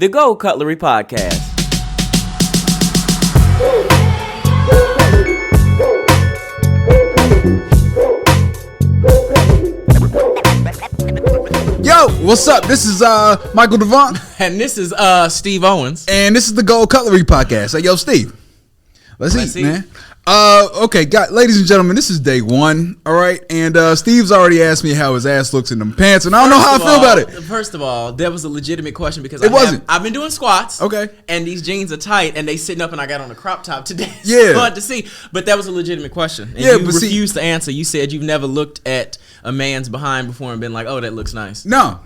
The Gold Cutlery Podcast. Yo, what's up? This is Michael Devon. And this is Steve Owens. And this is the Gold Cutlery Podcast. Hey, yo, Steve. Let's eat, man. Okay, ladies and gentlemen, this is day one, all right? And Steve's already asked me how his ass looks in them pants, and I don't know how I feel about it. First of all, that was a legitimate question because I've been doing squats. Okay. And these jeans are tight, and they sitting up, and I got on a crop top today. Yeah. So hard to see, but that was a legitimate question. And yeah, you refused to answer. You said you've never looked at a man's behind before and been like, oh, that looks nice. No.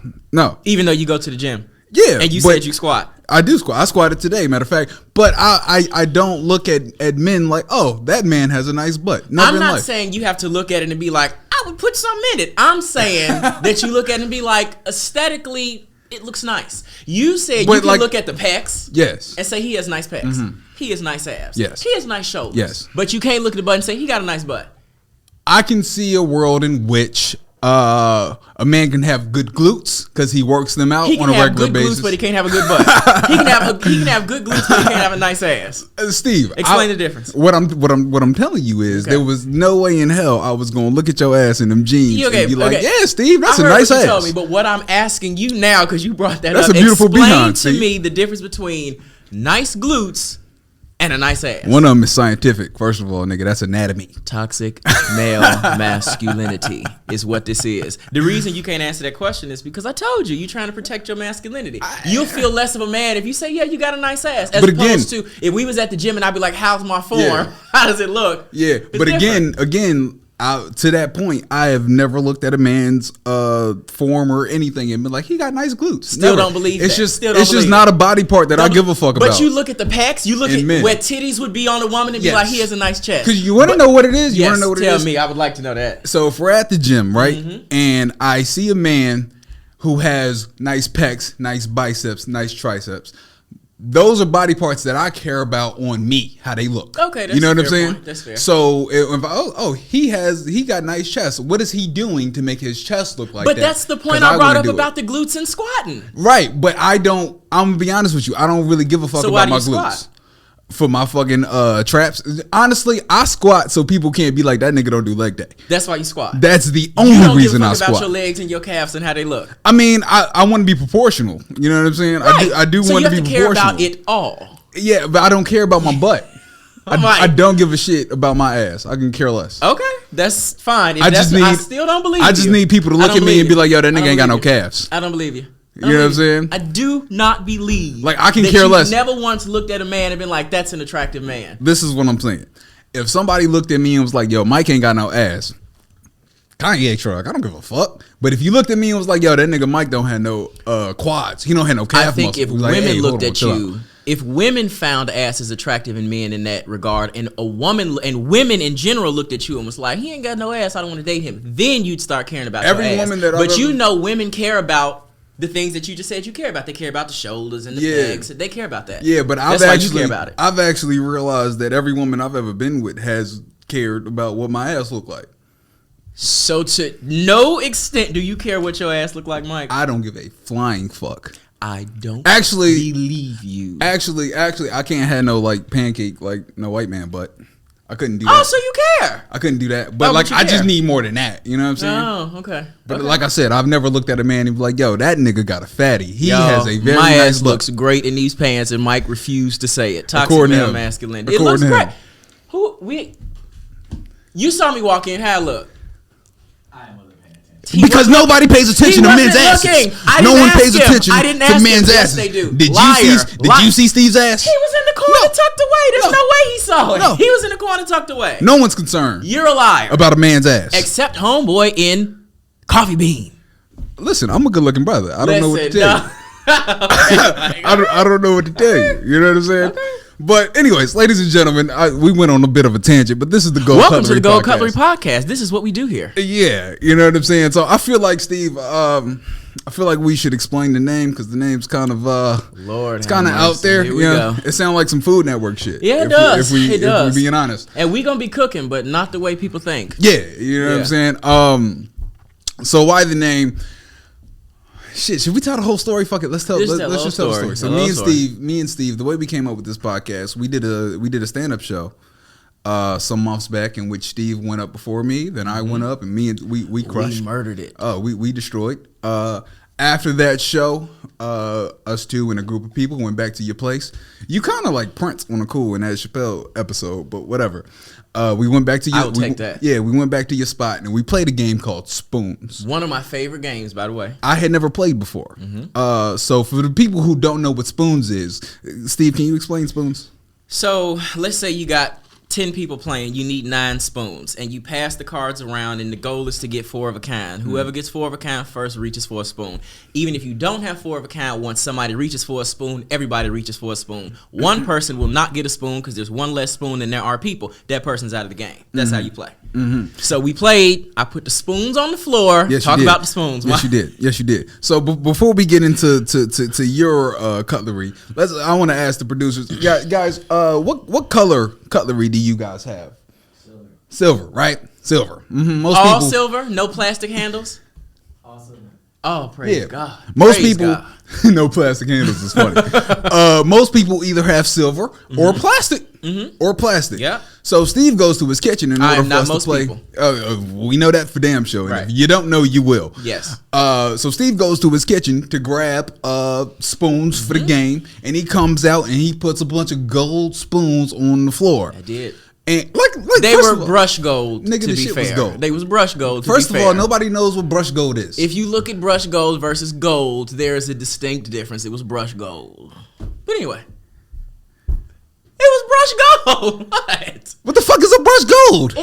Even though you go to the gym. Yeah. And you said you squat. I do squat. I squatted today, matter of fact. But I don't look at men like, oh, that man has a nice butt. I'm not saying you have to look at it and be like, I would put something in it. I'm saying that you look at it and be like, aesthetically, it looks nice. You said you can look at the pecs. Yes. And say he has nice pecs. Mm-hmm. He has nice abs. Yes. He has nice shoulders. Yes. But you can't look at the butt and say he got a nice butt. I can see a world in which a man can have good glutes because he works them out on a regular basis. He can have good glutes, but he can't have a good butt. he can have good glutes, but he can't have a nice ass. Steve, explain the difference. What I'm telling you is there was no way in hell I was gonna look at your ass in them jeans and be like, yeah, Steve, that's a nice ass. Told me, but what I'm asking you now, because you brought that that's up, a beautiful explain behind, to me the difference between nice glutes and a nice ass. One of them is scientific. First of all, nigga, that's anatomy. Toxic male masculinity is what this is. The reason you can't answer that question is because I told you, you're trying to protect your masculinity. You'll feel less of a man if you say, yeah, you got a nice ass. As opposed to if we was at the gym and I'd be like, how's my form? Yeah. How does it look? Yeah, it's but different. again, to that point, I have never looked at a man's form or anything and been like, he got nice glutes. Still don't believe it's that. It's just not a body part that I give a fuck about. But you look at the pecs, you look at men. Where titties would be on a woman and be like, he has a nice chest. Because you want to know what it is? You want to know what it is? Tell me, I would like to know that. So if we're at the gym, right, and I see a man who has nice pecs, nice biceps, nice triceps, those are body parts that I care about on me, how they look. Okay, that's you know what I'm fair saying? Point. That's fair. So if he got nice chest. What is he doing to make his chest look like that? But that's the point I brought up about the glutes and squatting. Right, but I'm gonna be honest with you, I don't really give a fuck about my glutes. Squat? For my fucking traps. Honestly, I squat so people can't be like, that nigga don't do leg day. That's why you squat. That's the only reason I squat. You don't give a fuck about your legs and your calves and how they look. I mean, I want to be proportional. You know what I'm saying? Right. I do want to be proportional. So you have to care about it all. Yeah, but I don't care about my butt. I don't give a shit about my ass. I can care less. Okay, that's fine. I still don't believe you. I just need people to look at me and be like, yo, that nigga ain't got no calves. I don't believe you. You know what I'm saying? I do not believe. Like, I can care less. Never once looked at a man and been like, that's an attractive man. This is what I'm saying. If somebody looked at me and was like, yo, Mike ain't got no ass, Kanye truck, I don't give a fuck. But if you looked at me and was like, yo, that nigga Mike don't have no quads, he don't have no calf muscle. I think if women looked at you, if women found asses attractive in men in that regard, and women in general looked at you and was like, he ain't got no ass, I don't want to date him, then you'd start caring about your ass. But you know women care about the things that you just said you care about. They care about the shoulders and the legs. They care about that. Yeah, but I've actually realized that every woman I've ever been with has cared about what my ass looked like. So to no extent do you care what your ass look like, Mike. I don't give a flying fuck. I don't believe you. Actually, I can't have no like pancake like no white man butt. I couldn't do that. Oh, so you care? I couldn't do that. But I just need more than that. You know what I'm saying? Oh, okay. But like I said, I've never looked at a man and be like, yo, that nigga got a fatty. He has a very my nice ass look. looks great in these pants, and Mike refused to say it. Toxic male masculinity. It looks great. You saw me walk in. How I look? Because nobody pays attention to men's asses. No one pays attention to men's asses. Yes, they do. Did you see Steve's ass? He was in the corner tucked away. There's no way he saw it. No. He was in the corner tucked away. No one's concerned. You're a liar about a man's ass, except homeboy in Coffee Bean. Listen, I'm a good-looking brother. I don't know what to tell you. I don't know what to tell you. You know what I'm saying? Okay. But anyways, ladies and gentlemen, we went on a bit of a tangent, but this is the Gold Cutlery Podcast. Welcome to the Gold Cutlery Podcast. This is what we do here. Yeah, you know what I'm saying? So I feel like, Steve, I feel like we should explain the name because the name's kind of it's kind of out there. Here we go. It sounds like some Food Network shit. Yeah, it does. If we're being honest. And we're going to be cooking, but not the way people think. Yeah, you know what I'm saying? So why the name? Shit, should we tell the whole story? Fuck it, let's just tell the story. So me and Steve, the way we came up with this podcast, we did a stand-up show some months back in which Steve went up before me, then I went up, and we crushed. We murdered it. We destroyed. After that show, us two and a group of people went back to your place. You kind of like Prince on a cool in that Chappelle episode, but whatever. We went back to your. I would take that. Yeah, we went back to your spot and we played a game called Spoons. One of my favorite games, by the way. I had never played before. So for the people who don't know what Spoons is, Steve, can you explain Spoons? So let's say you got 10 people playing, you need 9 spoons, and you pass the cards around, and the goal is to get 4 of a kind. Whoever gets 4 of a kind first reaches for a spoon. Even if you don't have 4 of a kind, once somebody reaches for a spoon, everybody reaches for a spoon. One person will not get a spoon because there's one less spoon than there are people. That person's out of the game. That's how you play. So we played. I put the spoons on the floor. Yes, talk about the spoons. Yes, you did. Yes, you did. So before we get into to your cutlery, I want to ask the producers, guys, what color cutlery do you guys have? Silver, right? Silver. Most all people, silver, no plastic handles. All silver. Oh, praise God. Most people, no plastic handles is funny. Most people either have silver or plastic. Or plastic. Yeah. So Steve goes to his kitchen in order for us to play. We know that for damn sure. Right. If you don't know, you will. Yes. So Steve goes to his kitchen to grab spoons for the game, and he comes out and he puts a bunch of gold spoons on the floor. I did. And like they were brush gold. Nigga, to the be shit fair, was gold. They was brush gold. First of all, nobody knows what brush gold is. If you look at brush gold versus gold, there is a distinct difference. It was brush gold. But anyway, it was brush gold. What the fuck is a brush gold?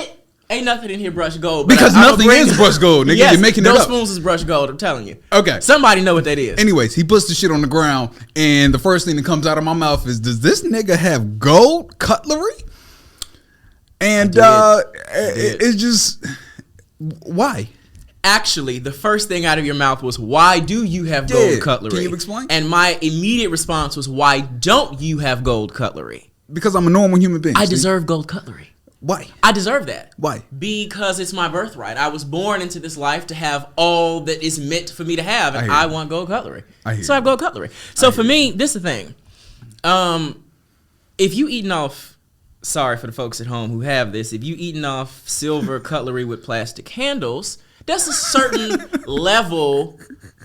Ain't nothing in here brush gold. Because nothing is brush gold, nigga. Yes, you're making it up. Those spoons is brush gold. I'm telling you. Okay. Somebody know what that is. Anyways, he puts the shit on the ground, and the first thing that comes out of my mouth is, "Does this nigga have gold cutlery?" And it's just, why? Actually, the first thing out of your mouth was, why do you have gold cutlery? Can you explain? And my immediate response was, why don't you have gold cutlery? Because I'm a normal human being. I deserve gold cutlery. Why? I deserve that. Why? Because it's my birthright. I was born into this life to have all that is meant for me to have, and I want gold cutlery. So I have gold cutlery. So for me, this is the thing. If you eating off... Sorry for the folks at home who have this. If you eating off silver cutlery with plastic handles, that's a certain level.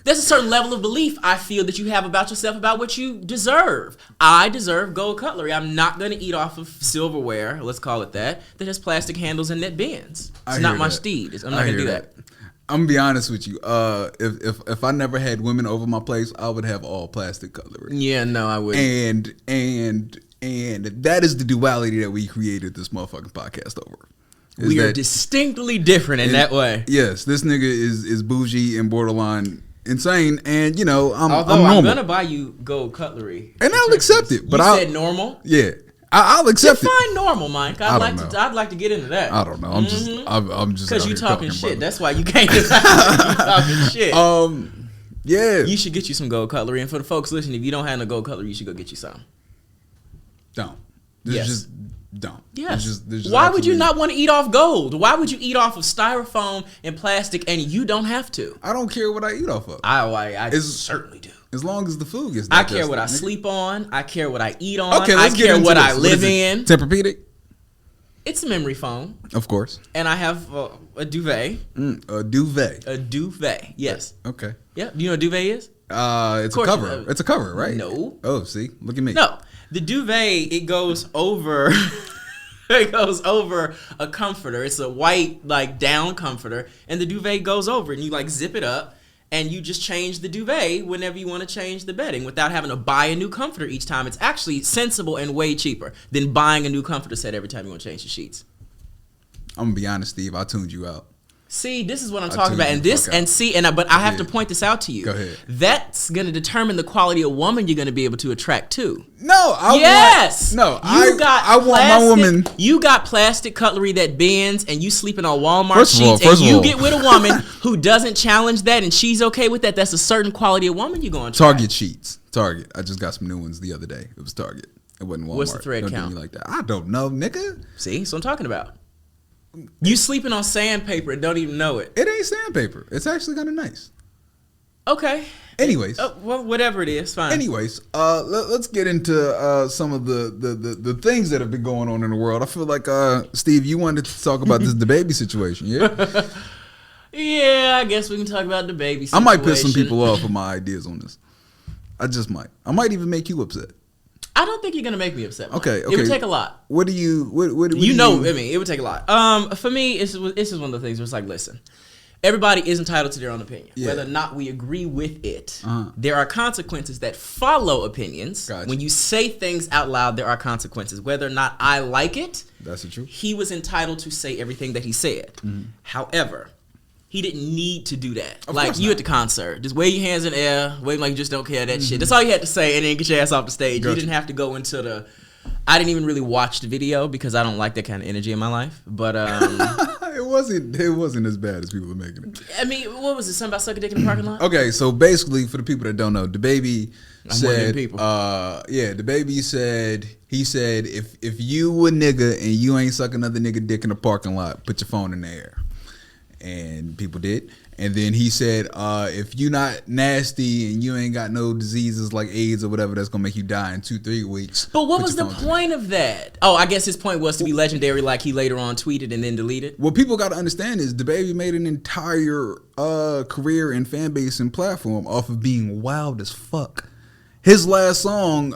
There's a certain level of belief I feel that you have about yourself, about what you deserve. I deserve gold cutlery. I'm not going to eat off of silverware, let's call it that has plastic handles and that bends. It's not my steed. I'm not going to do that. I'm gonna be honest with you. If I never had women over my place, I would have all plastic cutlery. Yeah, no, I wouldn't. And that is the duality that we created this motherfucking podcast over. We are distinctly different in that way. Yes, this nigga is bougie and borderline insane, and I'm Although normal. I'm gonna buy you gold cutlery, and I'll accept it. But you said normal. Yeah. I'll accept it. Define normal, Mike. I'd like to get into that. I don't know. I'm just because you talking shit. brother. That's why you can't. You talking shit. Yeah. You should get you some gold cutlery, and for the folks listening, if you don't have no gold cutlery, you should go get you some. Don't. Just don't. Yes. There's Why would you not want to eat off gold? Why would you eat off of styrofoam and plastic, and you don't have to? I don't care what I eat off of. I certainly do. As long as the food gets digested. I care what I sleep on. I care what I eat on. Okay, I care what I live in. Tempur-Pedic? It's a memory foam. Of course. And I have a duvet. A duvet. A duvet, yes. Okay. Yeah. Do you know what a duvet is? It's a cover. It's a cover, right? No. Oh, see? Look at me. No. The duvet, it goes over... It goes over a comforter. It's a white, down comforter. And the duvet goes over it. And you, zip it up. And you just change the duvet whenever you want to change the bedding without having to buy a new comforter each time. It's actually sensible and way cheaper than buying a new comforter set every time you want to change the sheets. I'm going to be honest, Steve. I tuned you out. See, this is what I'm talking about. But I have to point this out to you. Go ahead. That's going to determine the quality of woman you're going to be able to attract too. I want my woman. You got plastic cutlery that bends and you sleeping on Walmart sheets and you get with a woman who doesn't challenge that and she's okay with that. That's a certain quality of woman you're going to attract. Target sheets. Target. I just got some new ones the other day. It was Target. It wasn't Walmart. What's the thread count? Do me like that. I don't know, nigga. See, that's what I'm talking about. You sleeping on sandpaper and don't even know it. It ain't sandpaper. It's actually kind of nice. Okay. Anyways, well, whatever it is, fine. Anyways, let's get into some of the things that have been going on in the world. I feel like Steve, you wanted to talk about this DaBaby situation, yeah? Yeah, I guess we can talk about DaBaby situation. I might piss some people off with my ideas on this. I just might. I might even make you upset. I don't think you're gonna make me upset. Mike. Okay. It would take a lot. What do you? What I mean, it would take a lot. For me, this is one of the things where it's like, listen. Everybody is entitled to their own opinion. Yeah. Whether or not we agree with it, there are consequences that follow opinions. Gotcha. When you say things out loud, there are consequences. Whether or not I like it, that's the truth. He was entitled to say everything that he said. Mm-hmm. However, he didn't need to do that. Like you at the concert, just wave your hands in the air, wave like you just don't care that shit. That's all you had to say, and then get your ass off the stage. Gotcha. You didn't have to go into the. I didn't even really watch the video because I don't like that kind of energy in my life. But it wasn't as bad as people are making it. I mean, what was it? Something about sucking dick in the parking lot? Okay, so basically, for the people that don't know, DaBaby said, DaBaby said, he said, if you a nigga and you ain't sucking another nigga dick in the parking lot, put your phone in the air. And people did. And then he said, if you not nasty and you ain't got no diseases like AIDS or whatever that's gonna make you die in 2-3 weeks. But what was the point of that? Oh, I guess his point was to be legendary, like he later on tweeted and then deleted. What people got to understand is DaBaby made an entire career and fan base and platform off of being wild as fuck. His last song,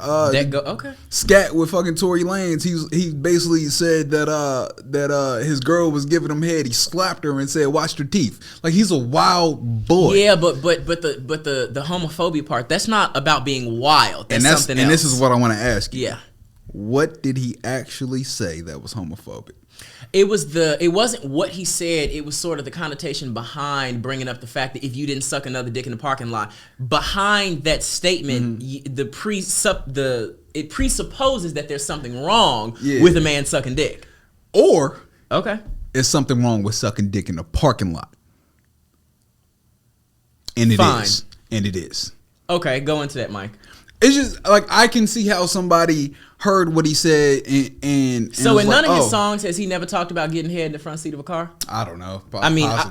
Scat with fucking Tory Lanez, he basically said that his girl was giving him head. He slapped her and said, "Watch your teeth." Like, he's a wild boy. Yeah, but the homophobia part, that's not about being wild. That's something else. And this is what I want to ask you. Yeah. What did he actually say that was homophobic? It wasn't what he said. It was sort of the connotation behind bringing up the fact that if you didn't suck another dick in the parking lot, behind that statement, it presupposes that there's something wrong with a man sucking dick. Or is something wrong with sucking dick in the parking lot. And it is. Okay, go into that, Mike. It's just like I can see how somebody heard what he said and so in none of his songs has he never talked about getting head in the front seat of a car? I don't know.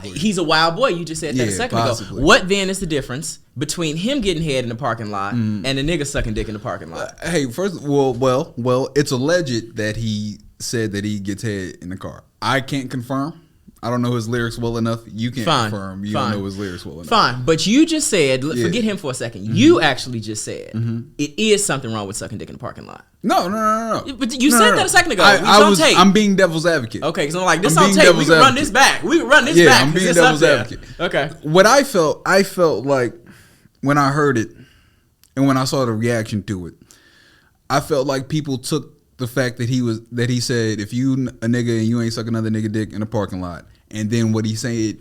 He's a wild boy. You just said that a second ago. What then is the difference between him getting head in the parking lot and the nigga sucking dick in the parking lot? Hey, first, well, it's alleged that he said that he gets head in the car. I can't confirm. I don't know his lyrics well enough. You can't confirm. You don't know his lyrics well enough. Fine. But you just said, forget him for a second. You actually just said it is something wrong with sucking dick in the parking lot. No. But you said that a second ago. I'm being devil's advocate. Okay, because I'm like, this on tape. We can run this back. Yeah, I'm being devil's advocate. Okay. What I felt like when I heard it and when I saw the reaction to it, I felt like people took the fact that he said if you a nigga and you ain't suck another nigga dick in a parking lot, and then what he said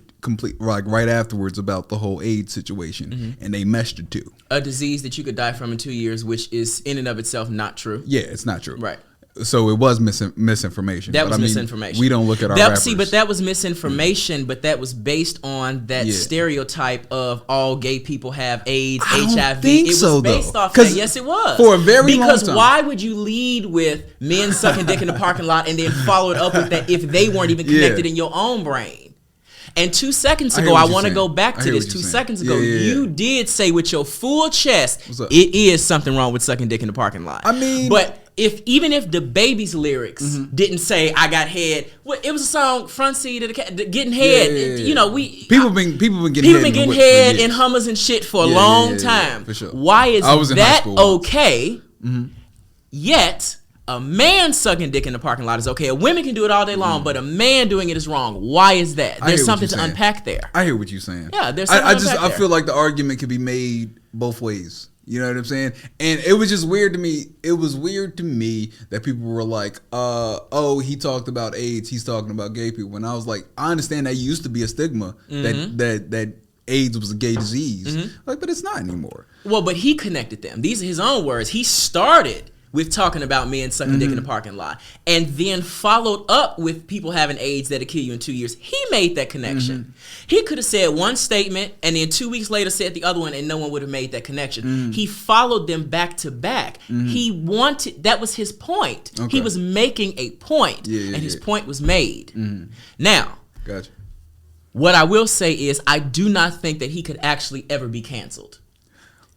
right afterwards about the whole AIDS situation, and they meshed the two. A disease that you could die from in 2 years, which is in and of itself not true. Yeah, it's not true. Right. So it was misinformation. That was misinformation. We don't look at our rappers. See, but that was misinformation, but that was based on that stereotype of all gay people have AIDS, HIV. It was based off that. Yes, it was. For a very long time. Because why would you lead with men sucking dick in the parking lot and then follow it up with that if they weren't even connected in your own brain? And 2 seconds ago, I want to go back to this. 2 seconds ago, you did say with your full chest, it is something wrong with sucking dick in the parking lot. I mean, but even if DaBaby's lyrics didn't say I got head, it was a song front seat of the getting head. You know, people been getting head in Hummers and shit for a long time. For sure. Why is that okay? Yet a man sucking dick in the parking lot is okay. A woman can do it all day long, but a man doing it is wrong. Why is that? There's something to unpack there. I hear what you're saying. Yeah, there's something to unpack there. I feel like the argument could be made both ways. You know what I'm saying? And it was just weird to me. It was weird to me that people were like, he talked about AIDS. He's talking about gay people. And I was like, I understand that used to be a stigma that AIDS was a gay disease. Like, but it's not anymore. Well, but he connected them. These are his own words. He started with talking about men sucking dick in the parking lot, and then followed up with people having AIDS that'll kill you in 2 years. He made that connection. He could have said one statement and then 2 weeks later said the other one, and no one would have made that connection. He followed them back to back. That was his point. Okay. He was making a point, and his point was made. Now, gotcha. What I will say is I do not think that he could actually ever be canceled.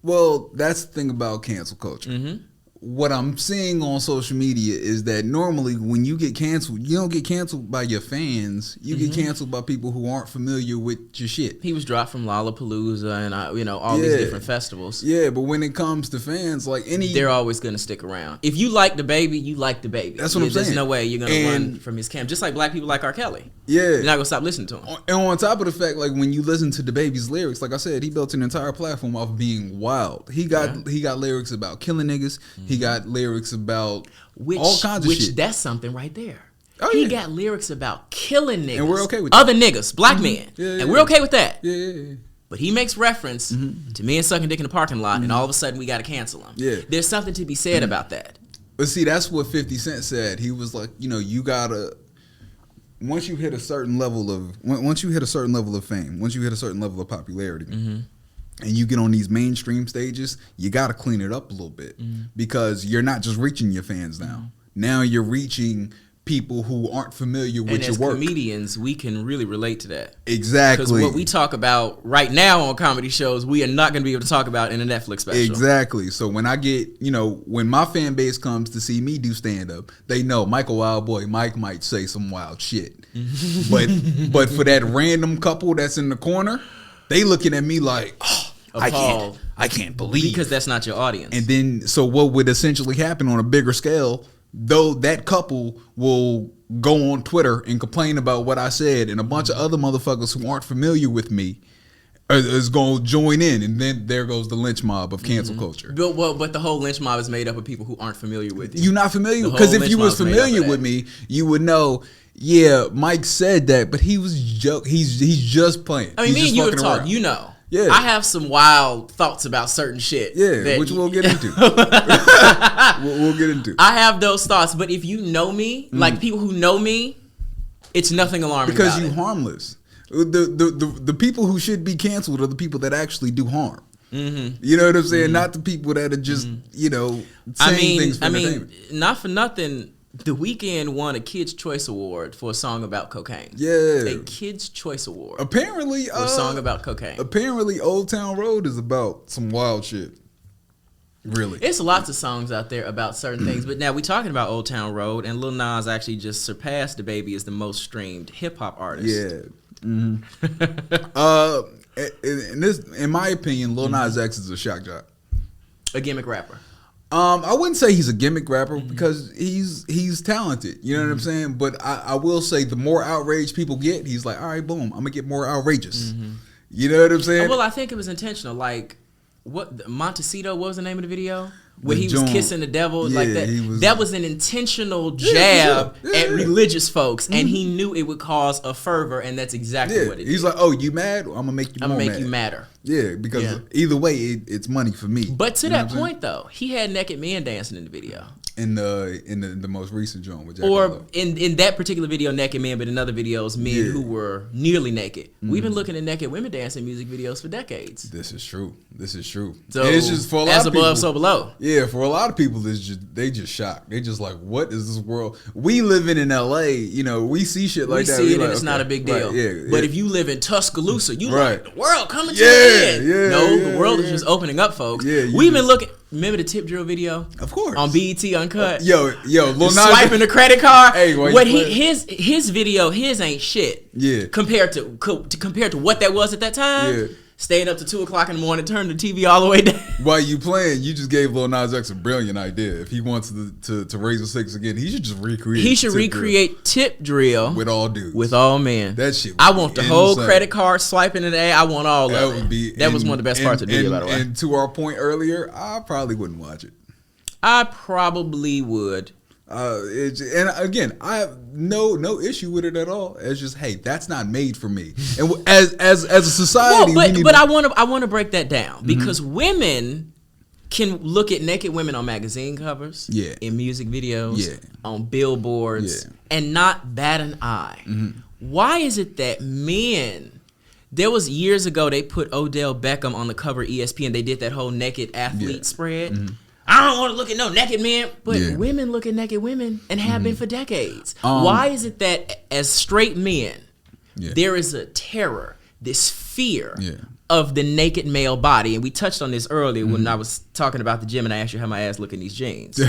Well, that's the thing about cancel culture. Mm-hmm. What I'm seeing on social media is that normally when you get canceled, you don't get canceled by your fans. You get canceled by people who aren't familiar with your shit. He was dropped from Lollapalooza and all these different festivals. Yeah, but when it comes to fans, they're always going to stick around. If you like the baby, you like the baby. That's what I'm saying. There's no way you're going to run from his camp. Just like black people like R. Kelly. Yeah, you're not going to stop listening to him. And on top of the fact, when you listen to the baby's lyrics, like I said, he built an entire platform off of being wild. He got lyrics about killing niggas. Mm-hmm. He got lyrics about all kinds of shit. That's something right there. He got lyrics about killing niggas. And we're okay with other niggas, black men. And we're okay with that. Yeah. But he makes reference to men sucking dick in the parking lot, and all of a sudden we got to cancel him. Yeah. There's something to be said about that. But see, that's what 50 Cent said. He was like, you gotta, once you hit a certain level of fame, once you hit a certain level of popularity, and you get on these mainstream stages, you got to clean it up a little bit because you're not just reaching your fans now. Now you're reaching people who aren't familiar with your work. And as comedians, we can really relate to that. Exactly. Because what we talk about right now on comedy shows, we are not going to be able to talk about in a Netflix special. Exactly. So when I get, when my fan base comes to see me do stand-up, they know Michael Wildboy Mike might say some wild shit. but for that random couple that's in the corner, they looking at me like, appalled. I can't believe. Because that's not your audience. And then, so what would essentially happen on a bigger scale, though that couple will go on Twitter and complain about what I said, and a bunch of other motherfuckers who aren't familiar with me is going to join in, and then there goes the lynch mob of cancel culture. But the whole lynch mob is made up of people who aren't familiar with you. You're not familiar? Because if you was familiar with me, you would know, yeah, Mike said that, but he's just playing. I mean, me and you have talked, Yeah. I have some wild thoughts about certain shit. Yeah, which we'll get into. we'll get into. I have those thoughts, but if you know me, like people who know me, it's nothing alarming because about you're harmless. The people who should be canceled are the people that actually do harm. Mm-hmm. You know what I'm saying? Mm-hmm. Not the people that are just, saying things for entertainment. Not for nothing. The Weeknd won a Kids' Choice Award for a song about cocaine. Yeah. A Kids' Choice Award. Apparently. For a song about cocaine. Apparently, Old Town Road is about some wild shit. Really. It's lots of songs out there about certain things. But now we're talking about Old Town Road, and Lil Nas actually just surpassed DaBaby as the most streamed hip-hop artist. Yeah. Mm-hmm. In my opinion, Lil Nas X is a shock job. A gimmick rapper. I wouldn't say he's a gimmick rapper because he's talented. You know what I'm saying? But I will say the more outraged people get, he's like, all right, boom, I'm going to get more outrageous. You know what I'm saying? Well, I think it was intentional. Like, Montecito, what was the name of the video? Where he was kissing the devil like that. That was an intentional jab at religious folks, and he knew it would cause a fervor, and that's exactly what it is. He's like, oh, you mad? I'm going to make you more mad. I'm going to make you madder. Yeah, because either way, it's money for me. But to that point, though, he had naked men dancing in the video. In the most recent joint with Jack or Harlow. in that particular video, naked men, but in other videos, men who were nearly naked. We've been looking at naked women dancing music videos for decades. This is true. So and it's just for a lot as of above, people, so below. Yeah, for a lot of people, they just shocked. They just like, what is this world? We living in LA, we see shit like that. We see it, and it's not a big deal. Right, but if you live in Tuscaloosa, you like the world coming to an end. The world is just opening up, folks. We've been looking. Remember the tip drill video? Of course. On BET Uncut. Lil Nas swiping the credit card. Hey, his video ain't shit. Yeah. Compared to what that was at that time. Yeah. Staying up to 2:00 in the morning, turn the TV all the way down. While you playing, you just gave Lil Nas X a brilliant idea. If he wants to raise the stakes again, he should just recreate. He should recreate tip drill with all dudes, with all men. That shit. I want the whole credit card swiping in the air. I want all that of it. That was one of the best parts of the video, by the way. And to our point earlier, I probably wouldn't watch it. I probably would. And again, I have no issue with it at all. It's just, hey, that's not made for me. And as a society, I want to break that down because women can look at naked women on magazine covers, in music videos, on billboards, and not bat an eye. Why is it that men? There was years ago they put Odell Beckham on the cover of ESPN. They did that whole naked athlete spread. I don't want to look at no naked men, but women look at naked women and have been for decades. Why is it that as straight men, there is a terror, this fear of the naked male body. And we touched on this earlier when I was talking about the gym and I asked you how my ass look in these jeans.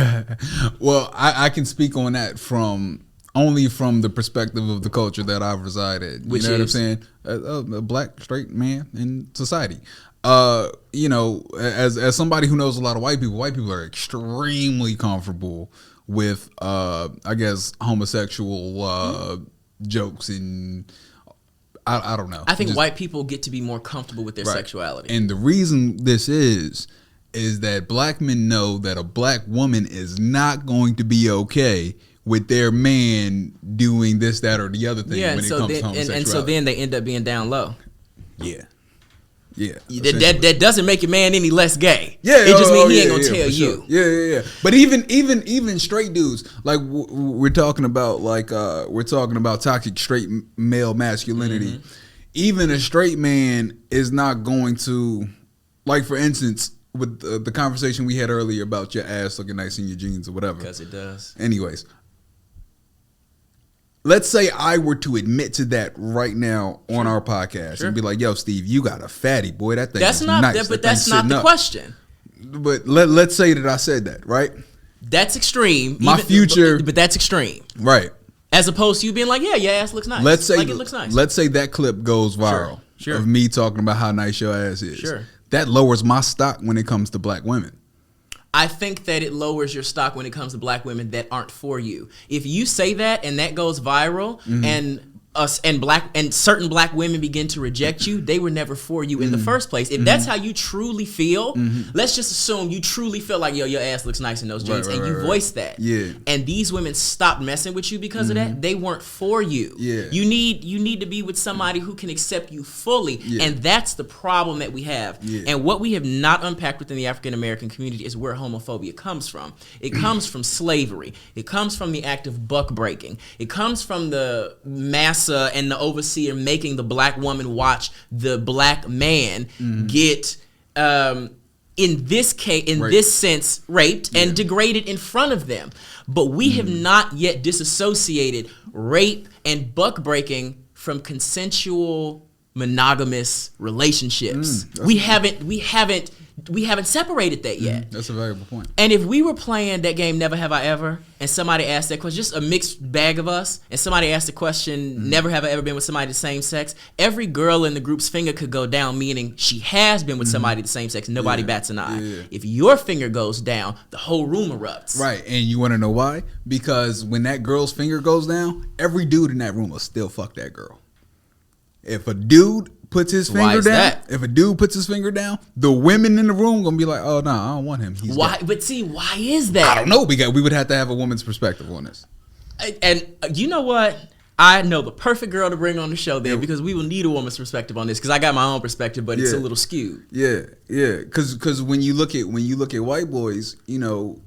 Well, I can speak on that only from the perspective of the culture that I've resided. You know what I'm saying? A black straight man in society. You know, as somebody who knows a lot of white people are extremely comfortable with I guess homosexual jokes, and I don't know. I think white people get to be more comfortable with their sexuality. And the reason this is that black men know that a black woman is not going to be okay with their man doing this, that, or the other thing when it comes to homosexuality. And so then they end up being down low. Yeah. That doesn't make your man any less gay. Yeah, it just means he ain't gonna tell you. Sure. Yeah. But even straight dudes, like we're talking about toxic straight male masculinity. Mm-hmm. Even a straight man is not going to, like, for instance, with the conversation we had earlier about your ass looking nice in your jeans or whatever. Because it does. Anyways. Let's say I were to admit to that right now on our podcast and be like, "Yo, Steve, you got a fatty, boy. That thing is nice." But that's not the question. But let's say that I said that, right? That's extreme. But that's extreme, right? As opposed to you being like, "Yeah, your ass looks nice." Let's say it looks nice. Let's say that clip goes viral of me talking about how nice your ass is. Sure. That lowers my stock when it comes to black women. I think that it lowers your stock when it comes to black women that aren't for you. If you say that and that goes viral and certain black women begin to reject you, they were never for you in the first place. If that's how you truly feel, let's just assume you truly feel like, yo, your ass looks nice in those jeans, and you voice that. Yeah. And these women stopped messing with you because of that. They weren't for you. Yeah. You need to be with somebody who can accept you fully, and that's the problem that we have. Yeah. And what we have not unpacked within the African American community is where homophobia comes from. It comes from slavery. It comes from the act of buck breaking. It comes from the mass and the overseer making the black woman watch the black man get in this case, this sense, raped and degraded in front of them. But we have not yet disassociated rape and buck breaking from consensual monogamous relationships. We haven't separated that yet. That's a valuable point. And if we were playing that game Never Have I Ever, and somebody asked that question, just a mixed bag of us, and somebody asked the question, never have I ever been with somebody the same sex, every girl in the group's finger could go down, meaning she has been with somebody the same sex. Nobody bats an eye. Yeah. If your finger goes down, the whole room erupts. Right, and you want to know why? Because when that girl's finger goes down, every dude in that room will still fuck that girl. If a dude puts his finger down, the women in the room gonna be like, "Oh no, I don't want him." Why? Gay. But see, why is that? I don't know. Because we would have to have a woman's perspective on this. And you know what? I know the perfect girl to bring on the show then, because we will need a woman's perspective on this. Because I got my own perspective, but it's a little skewed. Yeah. Because when you look at white boys, you know.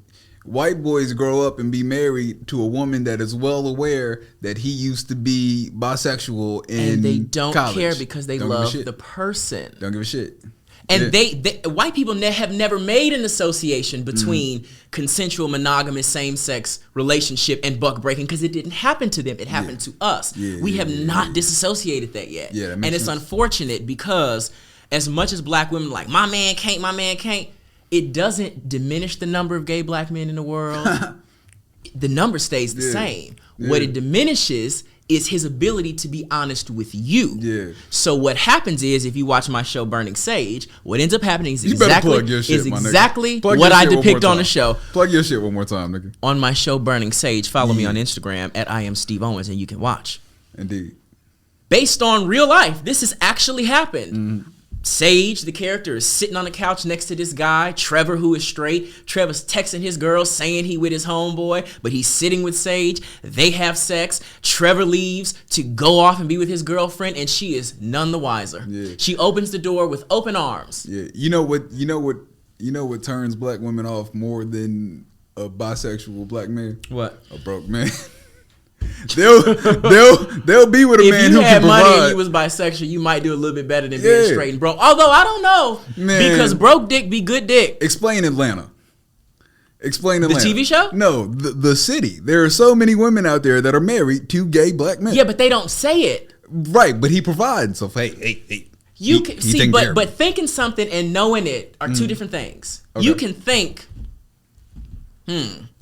White boys grow up and be married to a woman that is well aware that he used to be bisexual in and they don't college. Care because they love the person. Don't give a shit. And they white people have never made an association between consensual monogamous same-sex relationship and buck breaking, because it didn't happen to them. It happened to us. We have not disassociated that yet. Yeah, and it's unfortunate, because as much as black women like, my man can't, it doesn't diminish the number of gay black men in the world. The number stays the same. What it diminishes is his ability to be honest with you. Yeah. So what happens is, if you watch my show Burning Sage, what ends up happening is exactly what I depict on the show. Plug your shit one more time, nigga. On my show Burning Sage, follow me on Instagram at I am Steve Owens, and you can watch. Indeed. Based on real life, this has actually happened. Sage, the character, is sitting on the couch next to this guy, Trevor, who is straight. Trevor's texting his girl saying he with his homeboy, but he's sitting with Sage. They have sex. Trevor leaves to go off and be with his girlfriend, and she is none the wiser. Yeah. She opens the door with open arms. Yeah. You know what turns black women off more than a bisexual black man? What? A broke man. They'll be with a man who can provide. If you had money and you was bisexual, you might do a little bit better than being straight and broke. Although I don't know, because broke dick be good dick. Explain Atlanta. The TV show? No, the city. There are so many women out there that are married to gay black men. Yeah, but they don't say it. Right, but he provides. So hey. You can see, but thinking something and knowing it are two different things. Okay. You can think,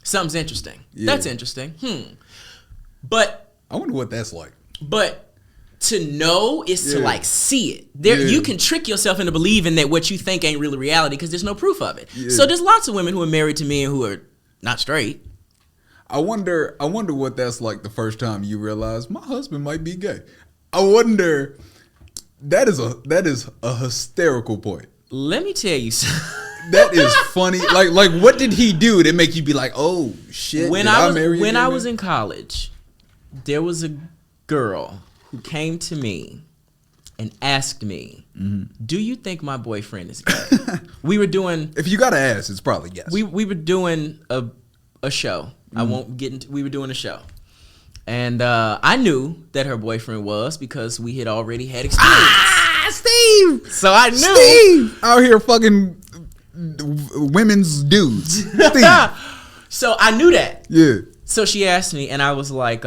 something's interesting. Yeah. That's interesting. But I wonder what that's like. But to know is to like see it. You can trick yourself into believing that what you think ain't really reality because there's no proof of it. Yeah. So there's lots of women who are married to men who are not straight. I wonder what that's like the first time you realize my husband might be gay. I wonder. That is a hysterical point. Let me tell you something. That is funny. Like what did he do to make you be like, oh shit? When I was in college, there was a girl who came to me and asked me, "Do you think my boyfriend is gay?" We were doing. If you gotta ask, it's probably yes. We were doing a show. I won't get into. We were doing a show. And I knew that her boyfriend was because we had already had experience. Steve! So I knew. Steve! Out here fucking women's dudes. Steve. So I knew that. Yeah. So she asked me, and I was like,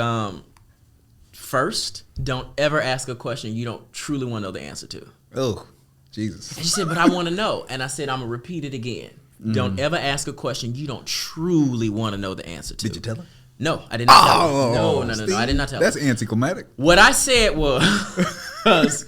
first, don't ever ask a question you don't truly want to know the answer to. Oh, Jesus. And she said, but I want to know. And I said, I'm going to repeat it again. Don't ever ask a question you don't truly want to know the answer to. Did you tell her? No, I did not tell her. No, I did not tell her. That's anticlimactic. What I said was,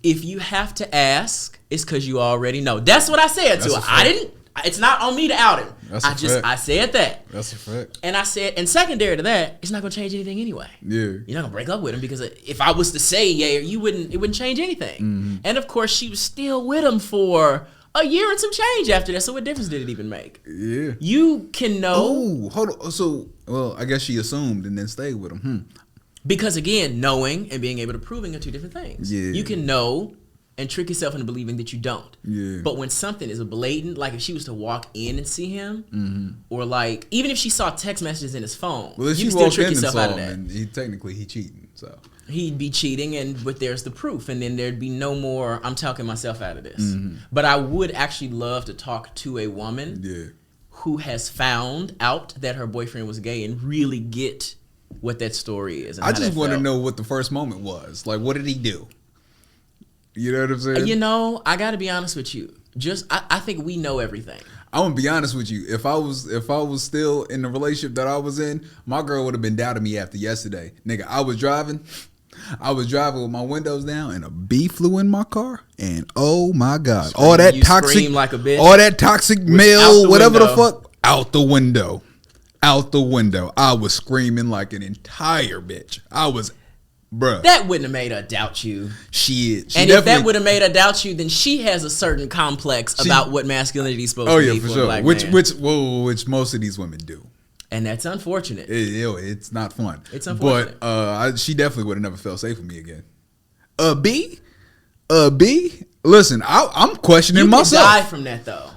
if you have to ask, it's because you already know. That's what I said to her. It's not on me to out him. I said that. That's a fact. And I said, and secondary to that, it's not going to change anything anyway. Yeah. You're not going to break up with him because if I was to say yeah, it wouldn't change anything. And of course, she was still with him for a year and some change after that. So what difference did it even make? Yeah. You can know. Oh, hold on. So, well, I guess she assumed and then stayed with him. Because again, knowing and being able to proving are two different things. Yeah. You can know and trick yourself into believing that you don't. Yeah. But when something is blatant, like if she was to walk in and see him, or like even if she saw text messages in his phone, well, if you she can still trick yourself out of that. And he cheating, so. He'd be cheating, but there's the proof, and then there'd be no more, I'm talking myself out of this. But I would actually love to talk to a woman who has found out that her boyfriend was gay and really get what that story is. And I just want to know what the first moment was. Like, what did he do? You know what I'm saying? You know, I got to be honest with you. I think we know everything. I'm gonna be honest with you. If I was still in the relationship that I was in, my girl would have been doubting me after yesterday. Nigga, I was driving with my windows down and a bee flew in my car, and oh my God, all that toxic, like a bitch. All that toxic male, whatever the fuck, out the window. I was screaming like an entire bitch. Bruh. That wouldn't have made her doubt you. Shit. And if that would have made her doubt you, then she has a certain complex about what masculinity is supposed to be for a black man. Which most of these women do. And that's unfortunate. It's not fun. It's unfortunate. But she definitely would have never felt safe with me again. A B? Listen, I'm questioning myself. You can die from that though.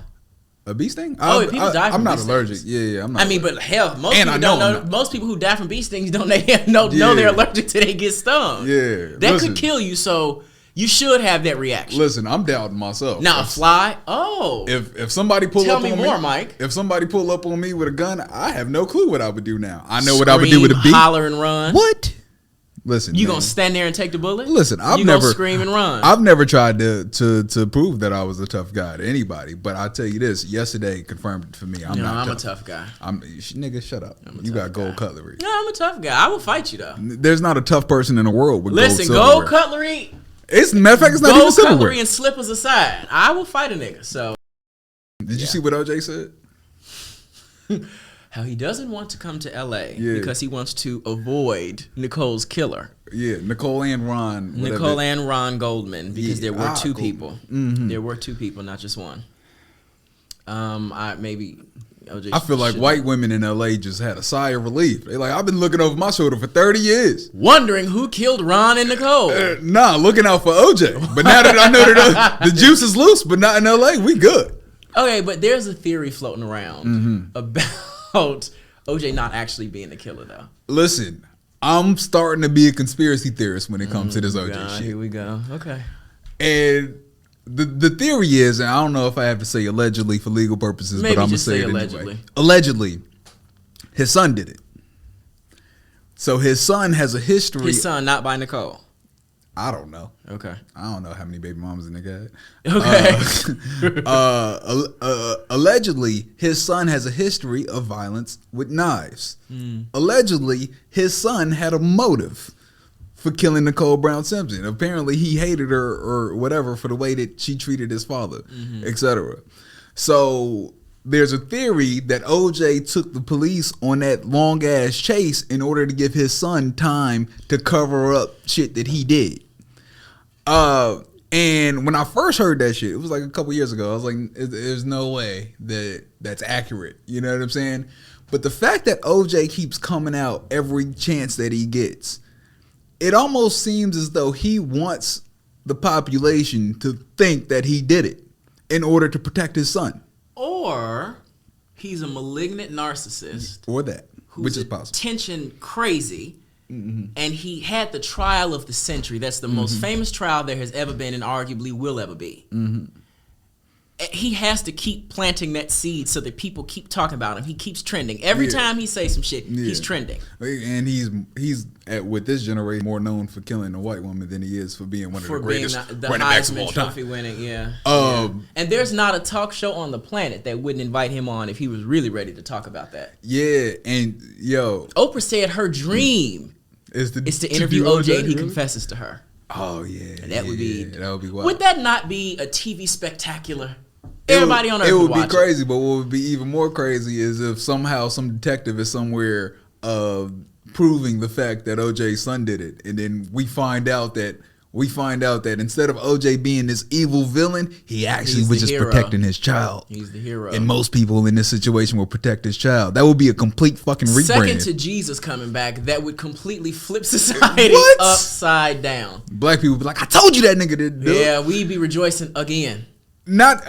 A bee sting? People die from I'm not bee allergic. stings. Yeah, I'm not. I mean, but hell, most people don't know. Most people who die from bee stings don't know they're allergic till they get stung. Yeah, that could kill you. So you should have that reaction. Listen, I'm doubting myself. Now a fly. Oh, if somebody pull up on me, tell me more, Mike. If somebody pull up on me with a gun, I have no clue what I would do now. I know what I would do with a bee. Holler and run. What? Listen, you gonna stand there and take the bullet? Listen, I've never scream and run. I've never tried to prove that I was a tough guy to anybody, but I tell you this: yesterday confirmed it for me. I'm a tough guy. Nigga, shut up. You got gold cutlery. No, I'm a tough guy. I will fight you though. There's not a tough person in the world with gold cutlery. It's matter of fact, it's not even silverware. Gold cutlery and slippers aside, I will fight a nigga. So, did you see what OJ said? How he doesn't want to come to LA because he wants to avoid Nicole's killer. Yeah, Nicole and Ron Goldman, because there were two people. There were two people, not just one. OJ I feel like white women in LA just had a sigh of relief. They like, I've been looking over my shoulder for 30 years. Wondering who killed Ron and Nicole. Looking out for OJ. But now that I know that the juice is loose, but not in LA, we good. Okay, but there's a theory floating around about OJ not actually being the killer, though. Listen, I'm starting to be a conspiracy theorist when it comes to this OJ shit. Here we go. Okay. And the theory is, and I don't know if I have to say allegedly for legal purposes, but I'm going to say it allegedly. Anyway. Allegedly, his son did it. So his son has a history. His son, not by Nicole. I don't know. Okay. I don't know how many baby mamas a nigga had. Okay. Allegedly, his son has a history of violence with knives. Allegedly, his son had a motive for killing Nicole Brown Simpson. Apparently, he hated her or whatever for the way that she treated his father, etc. So there's a theory that OJ took the police on that long ass chase in order to give his son time to cover up shit that he did. And when I first heard that shit, it was like a couple years ago. I was like, there's no way that that's accurate. You know what I'm saying? But the fact that OJ keeps coming out every chance that he gets, it almost seems as though he wants the population to think that he did it in order to protect his son. Or he's a malignant narcissist. Or that, which is possible. Attention crazy. And he had the trial of the century. That's the most famous trial there has ever been and arguably will ever be. He has to keep planting that seed so that people keep talking about him. He keeps trending. Every time he says some shit, he's trending. And he's with this generation more known for killing a white woman than he is for being one of the greatest running backs of all time. Trophy winning, And there's not a talk show on the planet that wouldn't invite him on if he was really ready to talk about that. Yeah, and Oprah said her dream is to interview OJ and he confesses to her. Oh yeah, and that would be wild. Would that not be a TV spectacular? Everybody on Earth would be crazy, but what would be even more crazy is if somehow some detective is somewhere proving the fact that OJ's son did it, and then we find out that instead of OJ being this evil villain, he actually was just protecting his child. He's the hero. And most people in this situation will protect his child. That would be a complete fucking rebrand. Second to Jesus coming back, that would completely flip society upside down. Black people would be like, I told you that nigga didn't do it. Yeah, we'd be rejoicing again. Not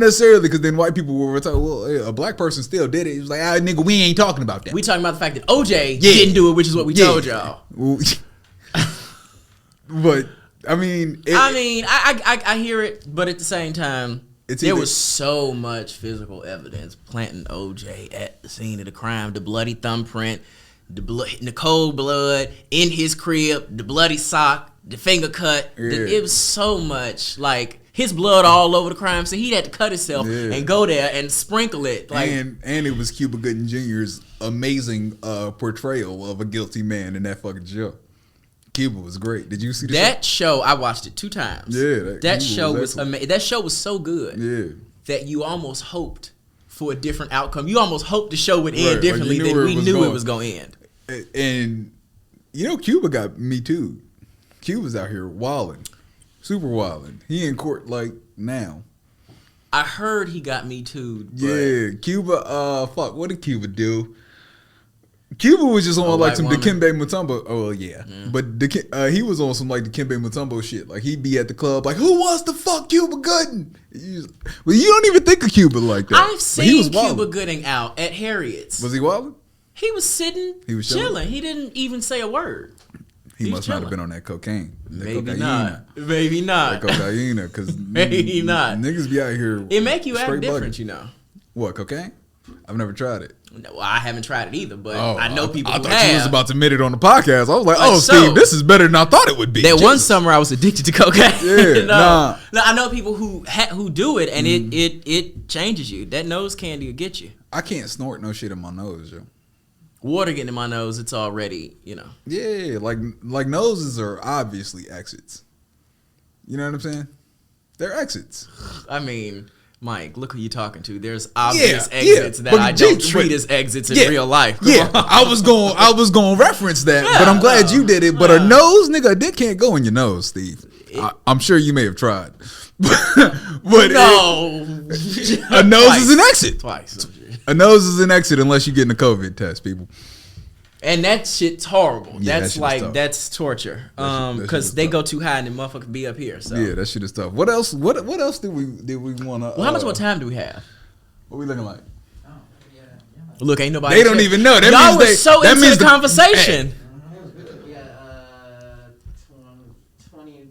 necessarily, because then white people will retell, well, a black person still did it. He was like, nigga, we ain't talking about that. We talking about the fact that OJ didn't do it, which is what we told y'all. But I hear it, but at the same time, there was so much physical evidence planting OJ at the scene of the crime. The bloody thumbprint, Nicole blood in his crib, the bloody sock, the finger cut. It was so much like his blood all over the crime scene. He had to cut himself and go there and sprinkle it. And it was Cuba Gooding Jr.'s amazing portrayal of a guilty man in that fucking show. Cuba was great. Did you see that show? I watched it 2 times. Yeah, that show was amazing. That show was so good that you almost hoped for a different outcome. You almost hoped the show would end differently than we knew it was going to end. And Cuba got Me Too. Cuba's out here wilding. Super wilding. He in court now. I heard he got Me Too. Yeah, Cuba. What did Cuba do? Cuba was just on some Dikembe Mutombo. Oh yeah, but he was on some Dikembe Mutombo shit. Like he'd be at the club who wants to fuck Cuba Gooding? Well, you don't even think of Cuba like that. I've seen Cuba Gooding out at Harriet's. Was he wilding? He was sitting. He was chilling. He didn't even say a word. He must not have been on that cocaine. Maybe not. That cocaine, because maybe not. Niggas be out here. It make you act different, What, cocaine? I've never tried it. Well, I haven't tried it either, but I know people who have. I thought you was about to admit it on the podcast. I was like, Steve, this is better than I thought it would be. That one summer I was addicted to cocaine. Yeah, no, I know people who do it, and it changes you. That nose candy will get you. I can't snort no shit in my nose, yo. Water getting in my nose, it's already, Yeah, like noses are obviously exits. You know what I'm saying? They're exits. I mean, Mike, look who you talking to. There's obvious exits that I don't treat as exits in real life. Come on. I was going to reference that, but I'm glad you did it. But a nose, nigga, a dick can't go in your nose, Steve. I'm sure you may have tried. But no. A nose is an exit. Twice. A nose is an exit unless you get in a COVID test, people. And that shit's horrible. Yeah, that's torture. Because they go too high and the motherfucker be up here. So yeah, that shit is tough. What else? What else did we want to? Well, how much more time do we have? What we looking like? Look, ain't nobody. They don't even know. That y'all means were so into the conversation. 20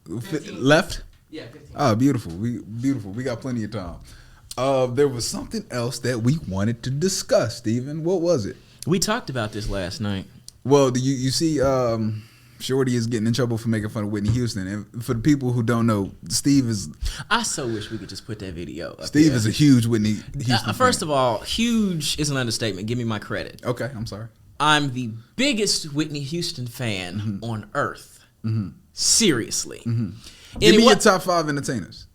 to 15. Left? Yeah, 15. Oh, beautiful. We got plenty of time. There was something else that we wanted to discuss, Steven. What was it? We talked about this last night. Well, you see, Shorty is getting in trouble for making fun of Whitney Houston. And for the people who don't know, Steve is... I so wish we could just put that video up. Steve is a huge Whitney Houston First of all, huge is an understatement. Give me my credit. Okay, I'm sorry. I'm the biggest Whitney Houston fan on earth. Seriously. Give me your top 5 entertainers.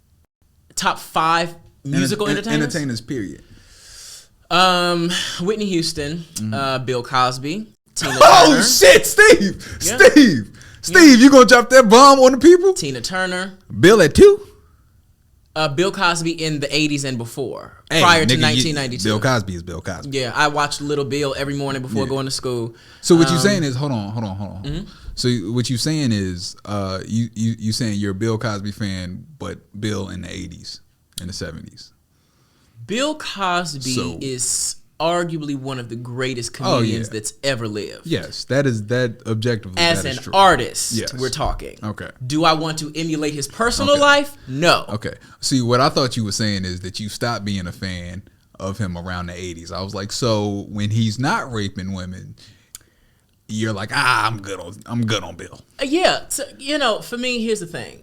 Top 5 musical entertainers? Entertainers, period. Whitney Houston, Bill Cosby, Tina Turner. Oh shit, Steve! Yeah. Steve, you gonna drop that bomb on the people? Tina Turner. Bill at 2? Bill Cosby in the 80s and before, prior to 1992. Bill Cosby is Bill Cosby. Yeah, I watched Little Bill every morning before going to school. So what you're saying is, hold on. So what you're saying is, you saying you're a Bill Cosby fan, but Bill in the 80s and the 70s. Bill Cosby is arguably one of the greatest comedians that's ever lived. Yes, that objectively. As an artist, we're talking. Okay. Do I want to emulate his personal life? No. Okay. See, what I thought you were saying is that you stopped being a fan of him around the 80s. I was like, so when he's not raping women, you're like, I'm good on Bill. Yeah. So, for me, here's the thing.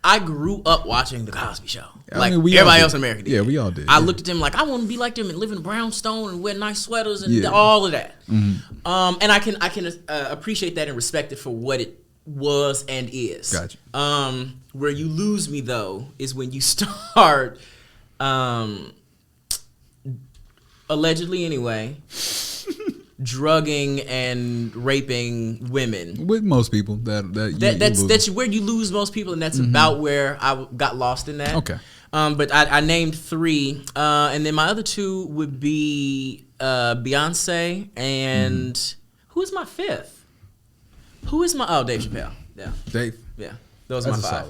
I grew up watching The Cosby Show. Everybody else in America did. Yeah, we all did. I looked at them like, I want to be like them and live in a brownstone and wear nice sweaters and all of that. And I can appreciate that and respect it for what it was and is. Gotcha. Where you lose me, though, is when you start, allegedly anyway, drugging and raping women. With most people, that's where you lose most people, and that's about where I got lost in that. Okay. But I named 3, and then my other 2 would be Beyonce and who is my 5th? Who is my Dave Chappelle? Yeah. Dave. Yeah. Those are my 5.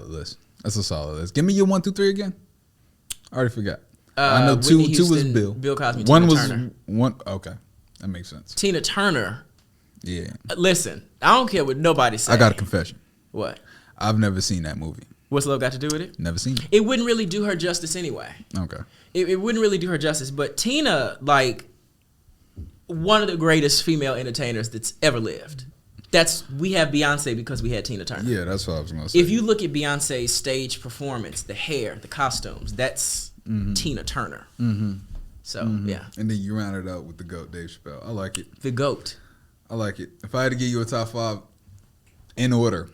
That's a solid list. Give me your 1, 2, 3 again. I already forgot. I know Whitney 2 was Houston, Bill. Bill Cosby. One Tina was Turner. one. Okay. That makes sense. Tina Turner. Yeah. Listen, I don't care what nobody says. I got a confession. What? I've never seen that movie. What's love got to do with it? Never seen it. It wouldn't really do her justice anyway. Okay. It wouldn't really do her justice. But Tina, one of the greatest female entertainers that's ever lived. We have Beyonce because we had Tina Turner. Yeah, that's what I was going to say. If you look at Beyonce's stage performance, the hair, the costumes, that's Tina Turner. So, yeah. And then you round it out with the GOAT, Dave Chappelle. I like it. The GOAT. I like it. If I had to give you a top 5 in order,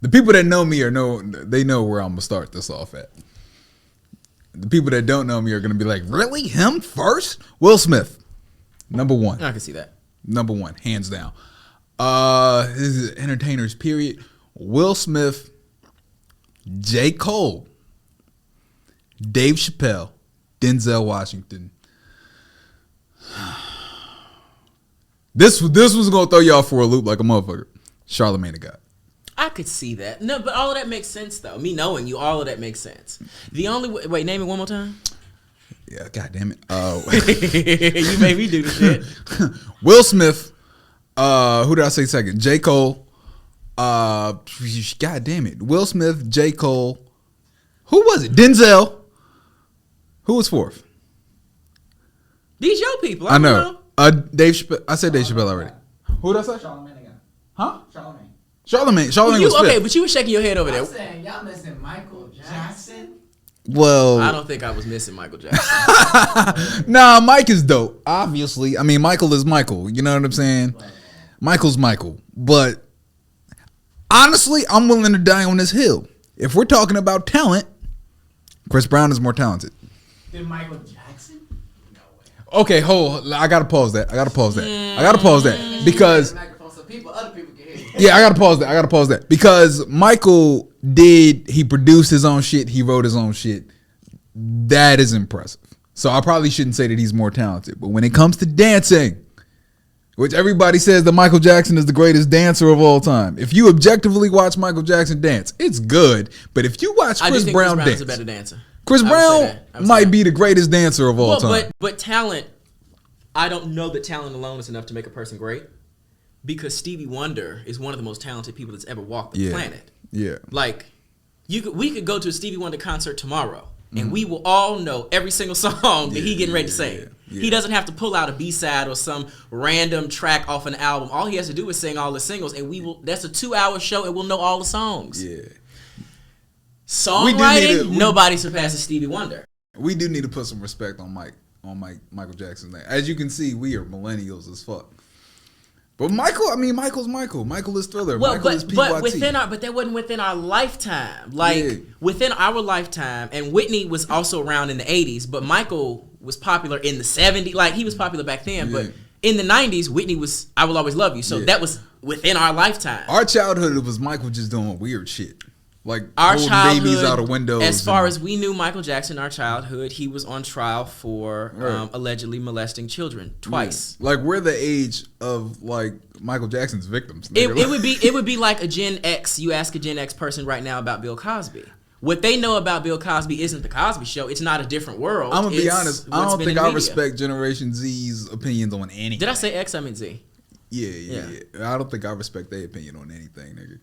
the people that know me they know where I'm going to start this off at. The people that don't know me are going to be like, really? Him first? Will Smith. Number 1. I can see that. Number 1, hands down. This is entertainers, period. Will Smith, J. Cole, Dave Chappelle, Denzel Washington. This was gonna throw y'all for a loop like a motherfucker. Charlamagne the God. I could see that. No, but all of that makes sense though. Me knowing you, all of that makes sense. The only wait, name it one more time. Yeah, God damn it. You made me do the shit. Will Smith. Who did I say second? J. Cole. God damn it. Will Smith, J. Cole. Who was it? Denzel. Who was 4th? These your people. I know. Dave Chappelle. I said Dave Chappelle already. Who did I say? Charlamagne again. Huh? Charlamagne Charlamagne was 5th. Okay, but you were shaking your head over there. I'm saying y'all missing Michael Jackson. Well, I don't think I was missing Michael Jackson. Nah, Mike is dope. Obviously, I mean Michael is Michael. You know what I'm saying? Michael's Michael. But honestly, I'm willing to die on this hill. If we're talking about talent, Chris Brown is more talented. Than Michael Jackson? No way. Okay, I gotta pause that. Because other people can hear you. yeah, I gotta pause that because Michael he produced his own shit, he wrote his own shit. That is impressive. So I probably shouldn't say that he's more talented, but when it comes to dancing, which everybody says that Michael Jackson is the greatest dancer of all time. If you objectively watch Michael Jackson dance, it's good. But if you watch Chris Brown dance, is a better dancer. Chris Brown might be the greatest dancer of all time. But talent, I don't know that talent alone is enough to make a person great. Because Stevie Wonder is one of the most talented people that's ever walked the planet. Yeah. Like, we could go to a Stevie Wonder concert tomorrow, and we will all know every single song that he getting ready to sing. Yeah. He doesn't have to pull out a B-side or some random track off an album. All he has to do is sing all the singles, and that's a 2-hour show, and we'll know all the songs. Yeah. Songwriting, nobody surpasses Stevie Wonder. We do need to put some respect on Michael Jackson's name. As you can see, we are millennials as fuck. But Michael's Michael. Michael is Thriller. Well, Michael is PYT. But that wasn't within our lifetime. Within our lifetime, and Whitney was also around in the 80s, but Michael was popular in the 70s. Like, he was popular back then, but in the 90s, Whitney was I Will Always Love You. So that was within our lifetime. Our childhood, it was Michael just doing weird shit. Like our childhood, babies out of windows. As far as we knew Michael Jackson, our childhood, he was on trial for allegedly molesting children twice. Yeah. Like, we're the age of like Michael Jackson's victims. It would be like a Gen X. You ask a Gen X person right now about Bill Cosby. What they know about Bill Cosby isn't the Cosby Show. It's not a different world. I'm gonna be honest. I don't think I respect Generation Z's opinions on anything. Did I say X? I meant Z. Yeah. I don't think I respect their opinion on anything, nigga.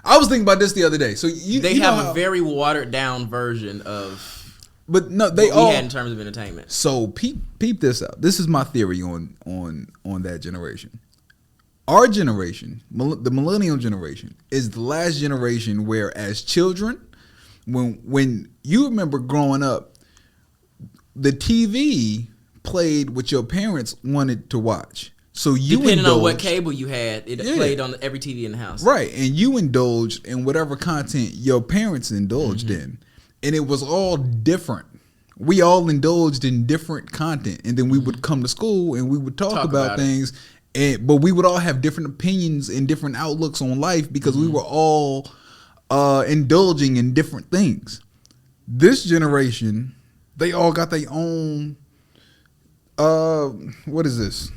I was thinking about this the other day. So they have a very watered down version of, but no, we had in terms of entertainment. So peep this out. This is my theory on that generation. Our generation, the millennial generation, is the last generation where, as children, when you remember growing up, the TV played what your parents wanted to watch. So you depending on what cable you had, it played on every TV in the house. Right, and you indulged in whatever content your parents indulged in. And it was all different. We all indulged in different content. And then we would come to school and we would talk about things. But we would all have different opinions and different outlooks on life because we were all indulging in different things. This generation, they all got their own... what is this?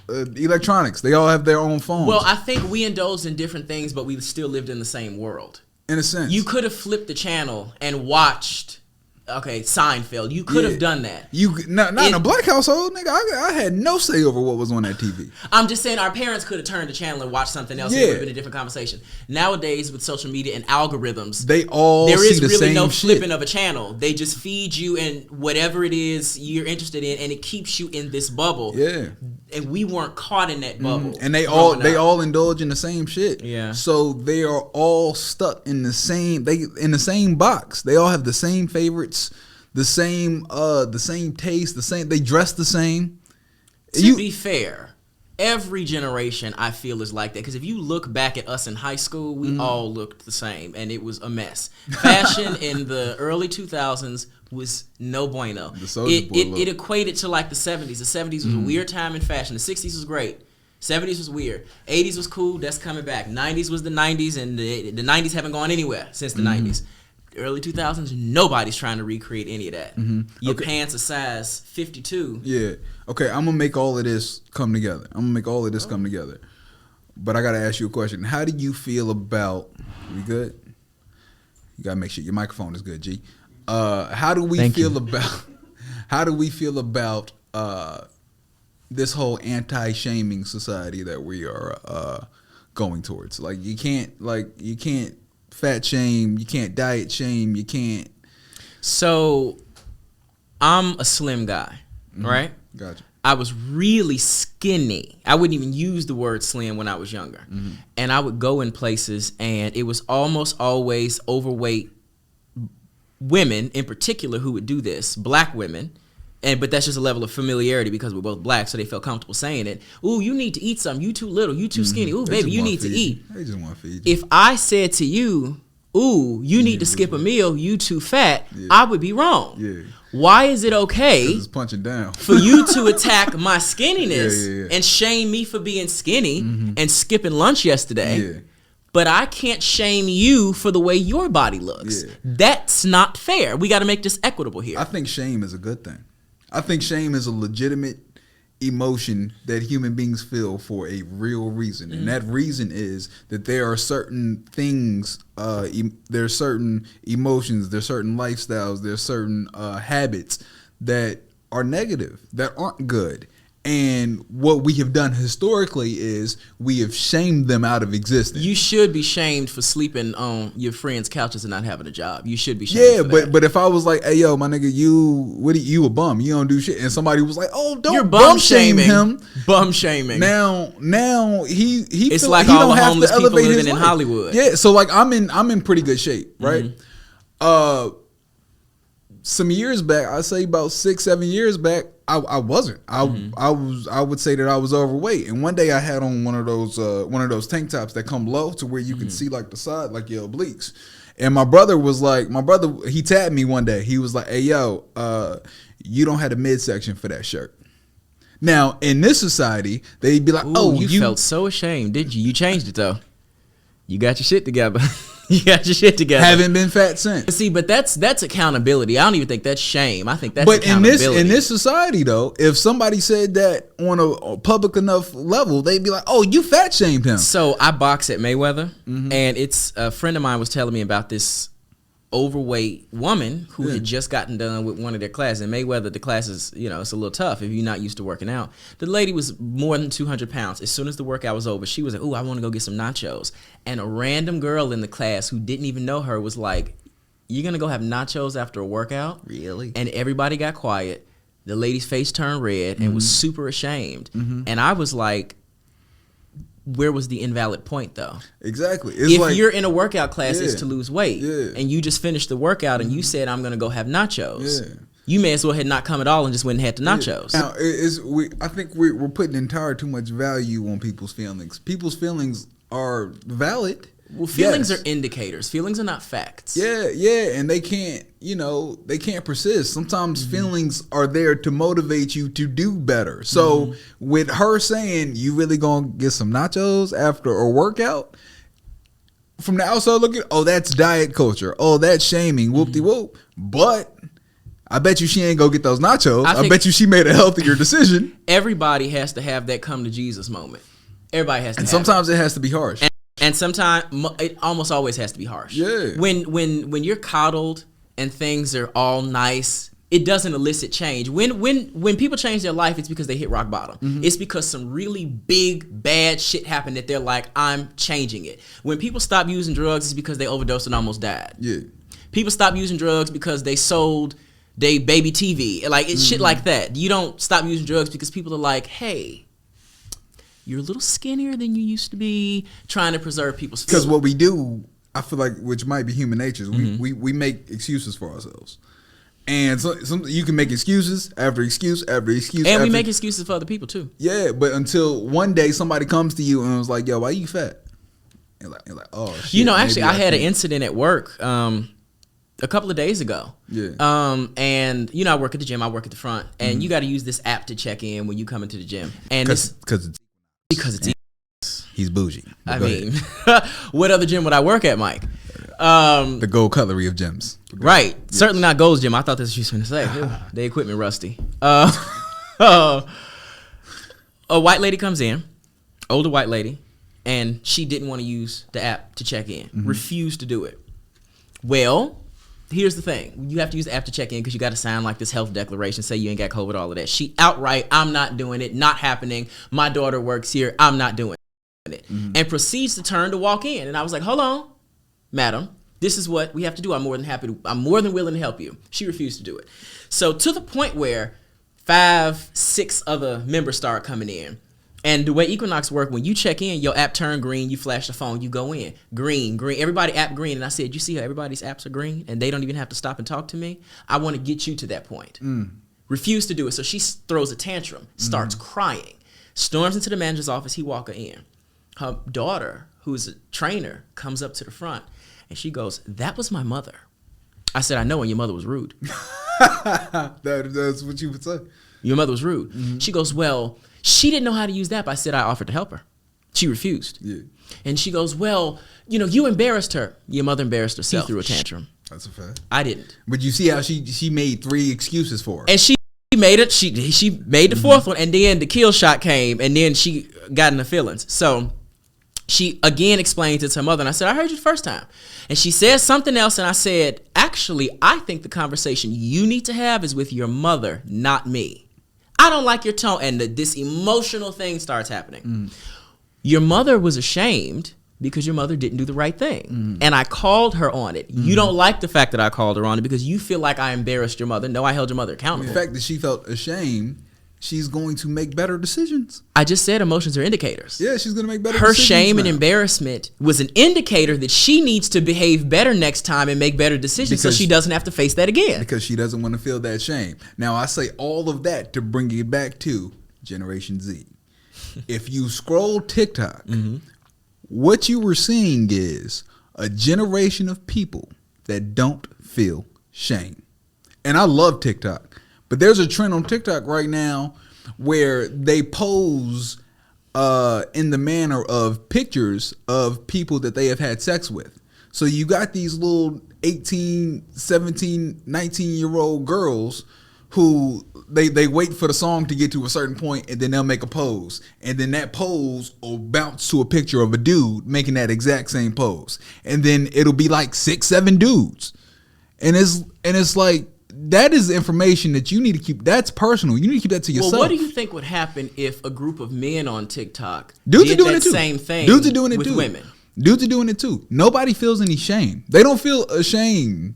Electronics. They all have their own phones. Well, I think we indulged in different things, but we still lived in the same world. In a sense. You could have flipped the channel and watched, Seinfeld. You could have done that. Not in a black household, nigga. I had no say over what was on that TV. I'm just saying our parents could have turned the channel and watched something else. Yeah. It would have been a different conversation. Nowadays, with social media and algorithms, there is really no flipping of a channel. They just feed you and whatever it is you're interested in, and it keeps you in this bubble. Yeah. And we weren't caught in that bubble. And they all indulge in the same shit. Yeah. So they are all stuck in the same box. They all have the same favorites. The same taste, they dress the same. To be fair, every generation I feel is like that. Because if you look back at us in high school, we all looked the same, and it was a mess. Fashion in the early 2000s was no bueno. It equated to like the 70s. The 70s was a weird time in fashion. The 60s was great. 70s was weird. 80s was cool. That's coming back. 90s was the 90s, and the 90s haven't gone anywhere since the 90s. Early 2000s, nobody's trying to recreate any of that. Your pants a size 52. Yeah. Okay, I'm going to make all of this come together. But I got to ask you a question. How do you feel about... We good? You got to make sure your microphone is good, G. How do we feel about this whole anti-shaming society that we are going towards? Like, you can't fat shame, you can't diet shame, you can't. So I'm a slim guy, right? Gotcha. I was really skinny. I wouldn't even use the word slim when I was younger. And I would go in places and it was almost always overweight women in particular who would do this, black women. But that's just a level of familiarity because we're both black, so they felt comfortable saying it. Ooh, you need to eat something. You too little. You too skinny. Ooh, baby, you need to eat. They just want to feed you. If I said to you, ooh, you need to skip a meal. You too fat. I would be wrong. Yeah. Why is it okay it's punching down. for you to attack my skinniness and shame me for being skinny and skipping lunch yesterday? Yeah. But I can't shame you for the way your body looks. Yeah. That's not fair. We got to make this equitable here. I think shame is a good thing. I think shame is a legitimate emotion that human beings feel for a real reason. And that reason is that there are certain things, there are certain emotions, there are certain lifestyles, there are certain habits that are negative, that aren't good. And what we have done historically is we have shamed them out of existence. You should be shamed for sleeping on your friends' couches and not having a job. You should be shamed. Yeah, but if I was like, hey yo, my nigga, you a bum, you don't do shit, and somebody was like, oh, don't You're bum shame him. Bum shaming. Now he it's feel, like he all don't the have homeless to people elevate living in life. Hollywood. Yeah, so like I'm in pretty good shape, right? Some years back, I say about 6-7 years back, I wasn't. I would say that I was overweight. And one day I had on one of those tank tops that come low to where you can see like the side, like your obliques. And my brother he tapped me one day. He was like, hey yo, you don't have a midsection for that shirt. Now in this society, they'd be like, oh, you felt so ashamed, did you? You changed it though. You got your shit together. You got your shit together. Haven't been fat since. See, but that's accountability. I don't even think that's shame. I think that's accountability. But in this society, though, if somebody said that on a public enough level, they'd be like, "Oh, you fat shamed him." So I box at Mayweather, and it's a friend of mine was telling me about this overweight woman who had just gotten done with one of their classes. And Mayweather, the class is, it's a little tough if you're not used to working out. The lady was more than 200 pounds. As soon as the workout was over, she was like, "Ooh, I want to go get some nachos." And a random girl in the class who didn't even know her was like, "You're going to go have nachos after a workout?" Really? And everybody got quiet. The lady's face turned red and was super ashamed. And I was like, where was the invalid point though? Exactly. If you're in a workout class, it's to lose weight, and you just finished the workout and you said, I'm going to go have nachos. You may as well had not come at all and just went and had the nachos. Now, I think we're putting entire too much value on people's feelings. People's feelings are valid. Well, feelings are indicators. Feelings are not facts. Yeah, and they can't persist. Sometimes feelings are there to motivate you to do better. So with her saying, you really gonna get some nachos after a workout? From the outside looking, oh, that's diet culture. Oh, that's shaming. Whoop-de-whoop. But I bet you she ain't go get those nachos. I bet you she made a healthier decision. Everybody has to have that come to Jesus moment. Everybody has to. And sometimes it has to be harsh. And sometimes it almost always has to be harsh. Yeah. When you're coddled and things are all nice, it doesn't elicit change. When people change their life, it's because they hit rock bottom. It's because some really big bad shit happened that they're like, I'm changing it. When people stop using drugs, it's because they overdosed and almost died. Yeah. People stop using drugs because they sold their baby TV. Like it's shit like that. You don't stop using drugs because people are like, hey, you're a little skinnier than you used to be, trying to preserve people's feelings. Because what we do, I feel like, which might be human nature, we make excuses for ourselves. And so you can make excuses after excuse after excuse. And we make excuses for other people too. Yeah, but until one day somebody comes to you and was like, yo, why you fat? You're like, oh, shit. Actually, I had an incident at work a couple of days ago. Yeah. And I work at the gym. I work at the front. And you got to use this app to check in when you come into the gym. And because it's he's bougie. I mean, what other gym would I work at, Mike? The Gold Cutlery of gyms. Right. Yes. Certainly not Gold's Gym. I thought that's what you were going to say. The equipment rusty. A white lady comes in, older white lady, and she didn't want to use the app to check in. Refused to do it. Well, here's the thing. You have to use the app to check in because you got to sign like this health declaration, say you ain't got COVID, all of that. She outright, I'm not doing it, not happening. My daughter works here, I'm not doing it. And proceeds to turn to walk in. And I was like, hold on, madam, this is what we have to do. I'm more than willing to help you. She refused to do it. So to the point where 5-6 other members start coming in. And the way Equinox work, when you check in, your app turn green, you flash the phone, you go in. Green, everybody app green. And I said, you see how everybody's apps are green and they don't even have to stop and talk to me? I want to get you to that point. Refuse to do it. So she throws a tantrum, starts crying, storms into the manager's office. He walk her in. Her daughter, who's a trainer, comes up to the front and she goes, that was my mother. I said, I know, and your mother was rude. That's what you would say. Your mother was rude. She goes, well, she didn't know how to use that. I said I offered to help her. She refused. Yeah. And she goes, well, you embarrassed her. Your mother embarrassed herself. She threw a tantrum. That's a fact. I didn't. But you see how she made 3 excuses for her. And she made it. She made the 4th one, and then the kill shot came, and then she got in the feelings. So she again explained it to her mother, and I said, I heard you the first time. And she said something else, and I said, actually, I think the conversation you need to have is with your mother, not me. I don't like your tone. And this emotional thing starts happening. Your mother was ashamed because your mother didn't do the right thing. And I called her on it. You don't like the fact that I called her on it because you feel like I embarrassed your mother. No, I held your mother accountable. The fact that she felt ashamed, she's going to make better decisions. I just said emotions are indicators. Yeah, she's going to make better decisions. Her shame now. and embarrassment was an indicator that she needs to behave better next time and make better decisions so she doesn't have to face that again. Because she doesn't want to feel that shame. Now, I say all of that to bring it back to Generation Z. If you scroll TikTok, what you were seeing is a generation of people that don't feel shame. And I love TikTok. But there's a trend on TikTok right now where they pose in the manner of pictures of people that they have had sex with. So you got these little 18, 17, 19-year-old girls who they wait for the song to get to a certain point and then they'll make a pose. And then that pose will bounce to a picture of a dude making that exact same pose. And then it'll be like 6, 7 dudes. And it's like, that is information that you need to keep. That's personal. You need to keep that to yourself. Well, what do you think would happen if a group of men on TikTok Dudes did are doing that it too. same thing Dudes are doing it with too. women? Dudes are doing it too. Nobody feels any shame. They don't feel ashamed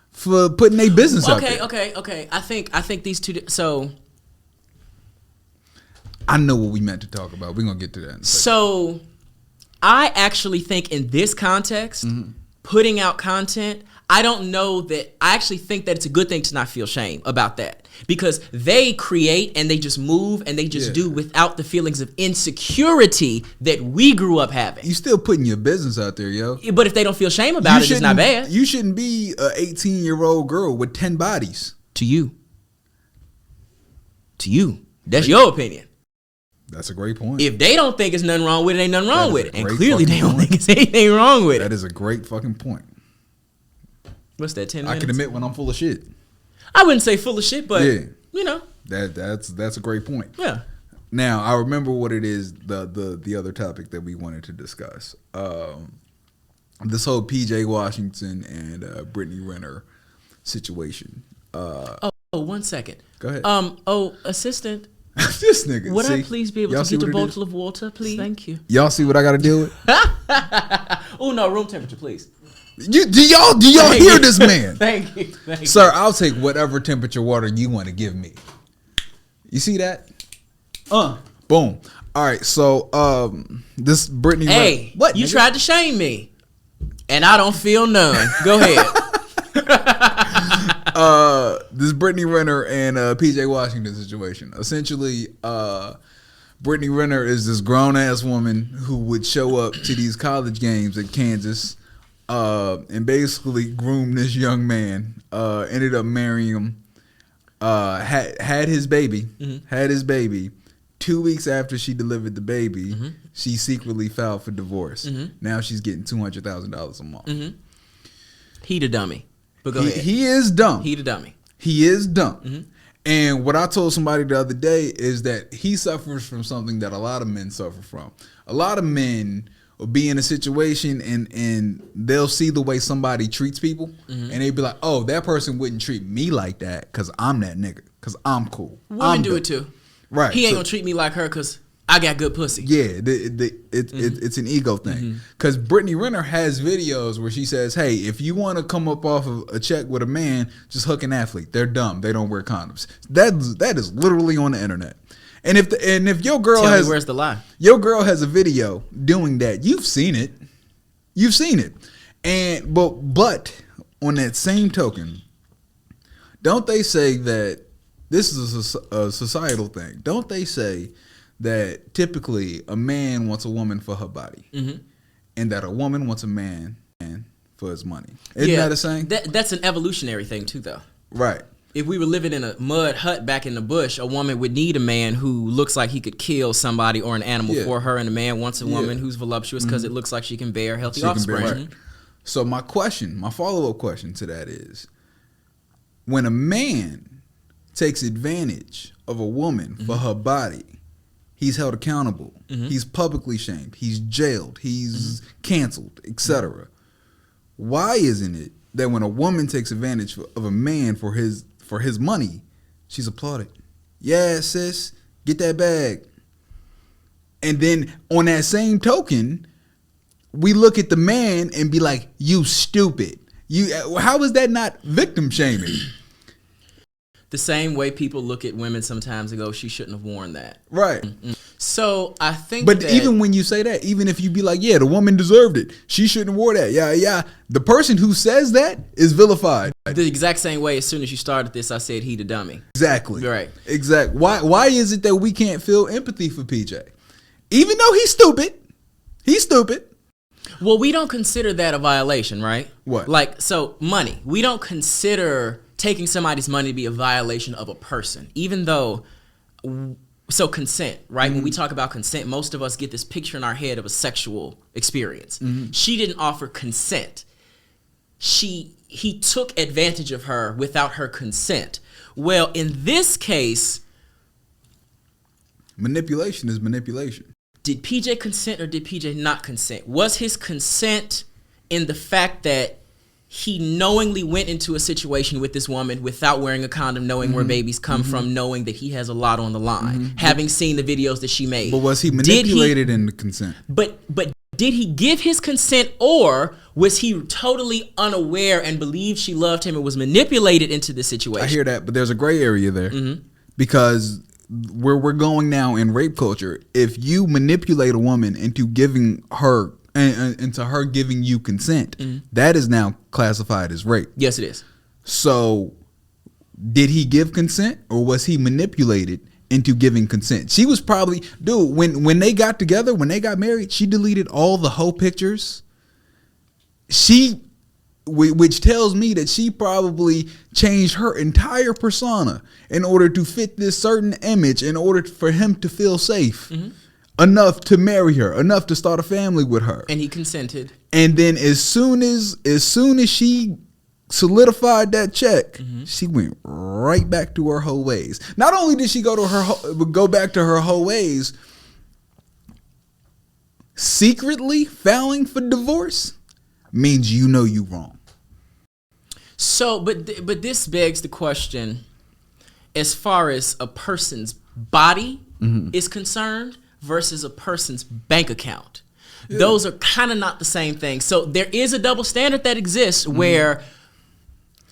for putting their business out there. Okay. I think these two. So I know what we meant to talk about. We're gonna get to that in a second. So I actually think in this context, putting out content, I don't know that. I actually think that it's a good thing to not feel shame about that because they create and they just move and they just do without the feelings of insecurity that we grew up having. You still putting your business out there, yo. But if they don't feel shame about it, it's not bad. You shouldn't be an 18-year-old girl with 10 bodies. To you. That's your opinion. That's a great point. If they don't think it's nothing wrong with it, ain't nothing wrong with it. And clearly they don't think it's anything wrong with it. That is a great fucking point. What's that, 10 minutes? I can admit when I'm full of shit. I wouldn't say full of shit, but you know. That's a great point. Yeah. Now, I remember what it is, the other topic that we wanted to discuss. This whole PJ Washington and Brittany Rener situation. 1 second. Go ahead. Assistant. This nigga. Would I please be able to get a bottle of water, please? Thank you. Y'all see what I got to deal with? Oh, no, room temperature, please. Do y'all hear this man? Thank you. Sir, I'll take whatever temperature water you want to give me. You see that? Boom. All right, so this Brittany. Hey, what? You tried to shame me, and I don't feel none. Go ahead. This Brittany Rener and PJ Washington situation. Essentially, Brittany Rener is this grown ass woman who would show up to these college games at Kansas. And basically groomed this young man, ended up marrying him, had his baby, 2 weeks after she delivered the baby, she secretly filed for divorce. Now she's getting $200,000 a month. He the dummy. But go ahead. He is dumb. He the dummy. He is dumb. And what I told somebody the other day is that he suffers from something that a lot of men suffer from. A lot of men will be in a situation and they'll see the way somebody treats people and they be like, oh, that person wouldn't treat me like that because I'm that nigga, because I'm cool. Women do it too. Right. He ain't gonna treat me like her because I got good pussy. Yeah, it's an ego thing. Because Brittany Renner has videos where she says, hey, if you want to come up off of a check with a man, just hook an athlete. They're dumb. They don't wear condoms. That is literally on the internet. And if your girl Tell me where's the lie? Your girl has a video doing that. You've seen it. And but on that same token, don't they say that this is a societal thing? Don't they say that typically a man wants a woman for her body, and that a woman wants a man for his money? Isn't that a saying? That's an evolutionary thing too, though. Right. If we were living in a mud hut back in the bush, a woman would need a man who looks like he could kill somebody or an animal for her, and a man wants a woman who's voluptuous because it looks like she can bear healthy offspring. Right. So my follow-up question to that is, when a man takes advantage of a woman for her body, he's held accountable. He's publicly shamed. He's jailed. He's canceled, etc. Why isn't it that when a woman takes advantage of a man for his money, she's applauded? Yeah, sis, get that bag. And then on that same token, we look at the man and be like, you stupid. How is that not victim shaming? The same way people look at women sometimes and go, she shouldn't have worn that. Right. Mm-hmm. So I think But even when you say that, even if you be like, yeah, the woman deserved it, she shouldn't have wore that. Yeah. The person who says that is vilified. The exact same way as soon as you started this, I said he the dummy. Exactly. Right. Exactly. Why is it that we can't feel empathy for PJ? Even though he's stupid. He's stupid. Well, we don't consider that a violation, right? What? Like, so money. We don't consider taking somebody's money to be a violation of a person, even though, so consent, right? Mm-hmm. When we talk about consent, most of us get this picture in our head of a sexual experience. Mm-hmm. She didn't offer consent. He took advantage of her without her consent. Well, in this case, manipulation is manipulation. Did PJ consent or did PJ not consent? Was his consent in the fact that he knowingly went into a situation with this woman without wearing a condom, knowing where babies come from, knowing that he has a lot on the line, having seen the videos that she made? But was he manipulated into consent? But did he give his consent, or was he totally unaware and believed she loved him and was manipulated into the situation? I hear that, but there's a gray area there because where we're going now in rape culture, if you manipulate a woman into giving her into her giving you consent, that is now classified as rape. Yes, it is. So did he give consent, or was he manipulated into giving consent? She was probably, dude, when they got together, when they got married, she deleted all the hoe pictures. Which tells me that she probably changed her entire persona in order to fit this certain image, in order for him to feel safe enough to marry her, enough to start a family with her. And he consented. And then as soon as she solidified that check, she went right back to her hoe ways. Not only did she go back to her hoe ways, secretly filing for divorce means you know you wrong. So, but this begs the question, as far as a person's body is concerned versus a person's bank account. Yeah. Those are kind of not the same thing. So there is a double standard that exists where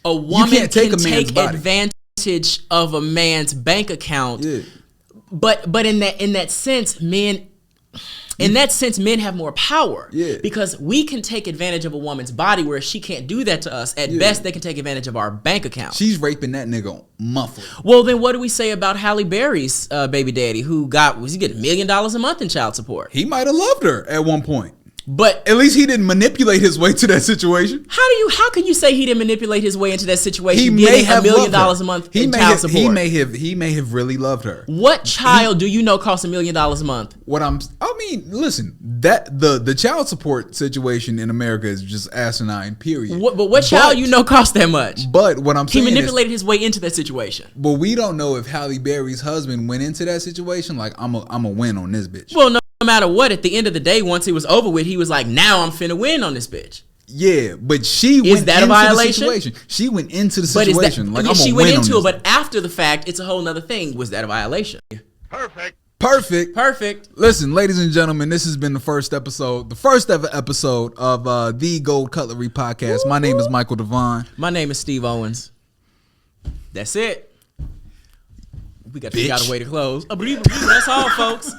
a woman can take advantage of a man's bank account. Yeah. But in that sense, men have more power, because we can take advantage of a woman's body, where she can't do that to us. At best, they can take advantage of our bank account. She's raping that nigga monthly. Well, then what do we say about Halle Berry's baby daddy, who was he getting $1 million a month in child support? He might have loved her at one point. But at least he didn't manipulate his way to that situation. How can you say he didn't manipulate his way into that situation? He may have $1 million a month in child support. He may have really loved her. What child do you know costs $1 million a month? Listen, that the child support situation in America is just asinine. Period. What child you know costs that much? But what I'm saying, he manipulated his way into that situation. But we don't know if Halle Berry's husband went into that situation like, I'm a win on this bitch. Well, no matter what, at the end of the day, once it was over with, he was like, now I'm finna win on this bitch. Yeah, but she went into the situation. She went into the situation like, I'm she a went win into on it, but after the fact, it's a whole nother thing. Was that a violation? Perfect. Listen, ladies and gentlemen, this has been the first ever episode of the Gold Cutlery Podcast. My name is Michael Devon. My name is Steve Owens. That's it. We got to figure out a way to close. That's all, folks.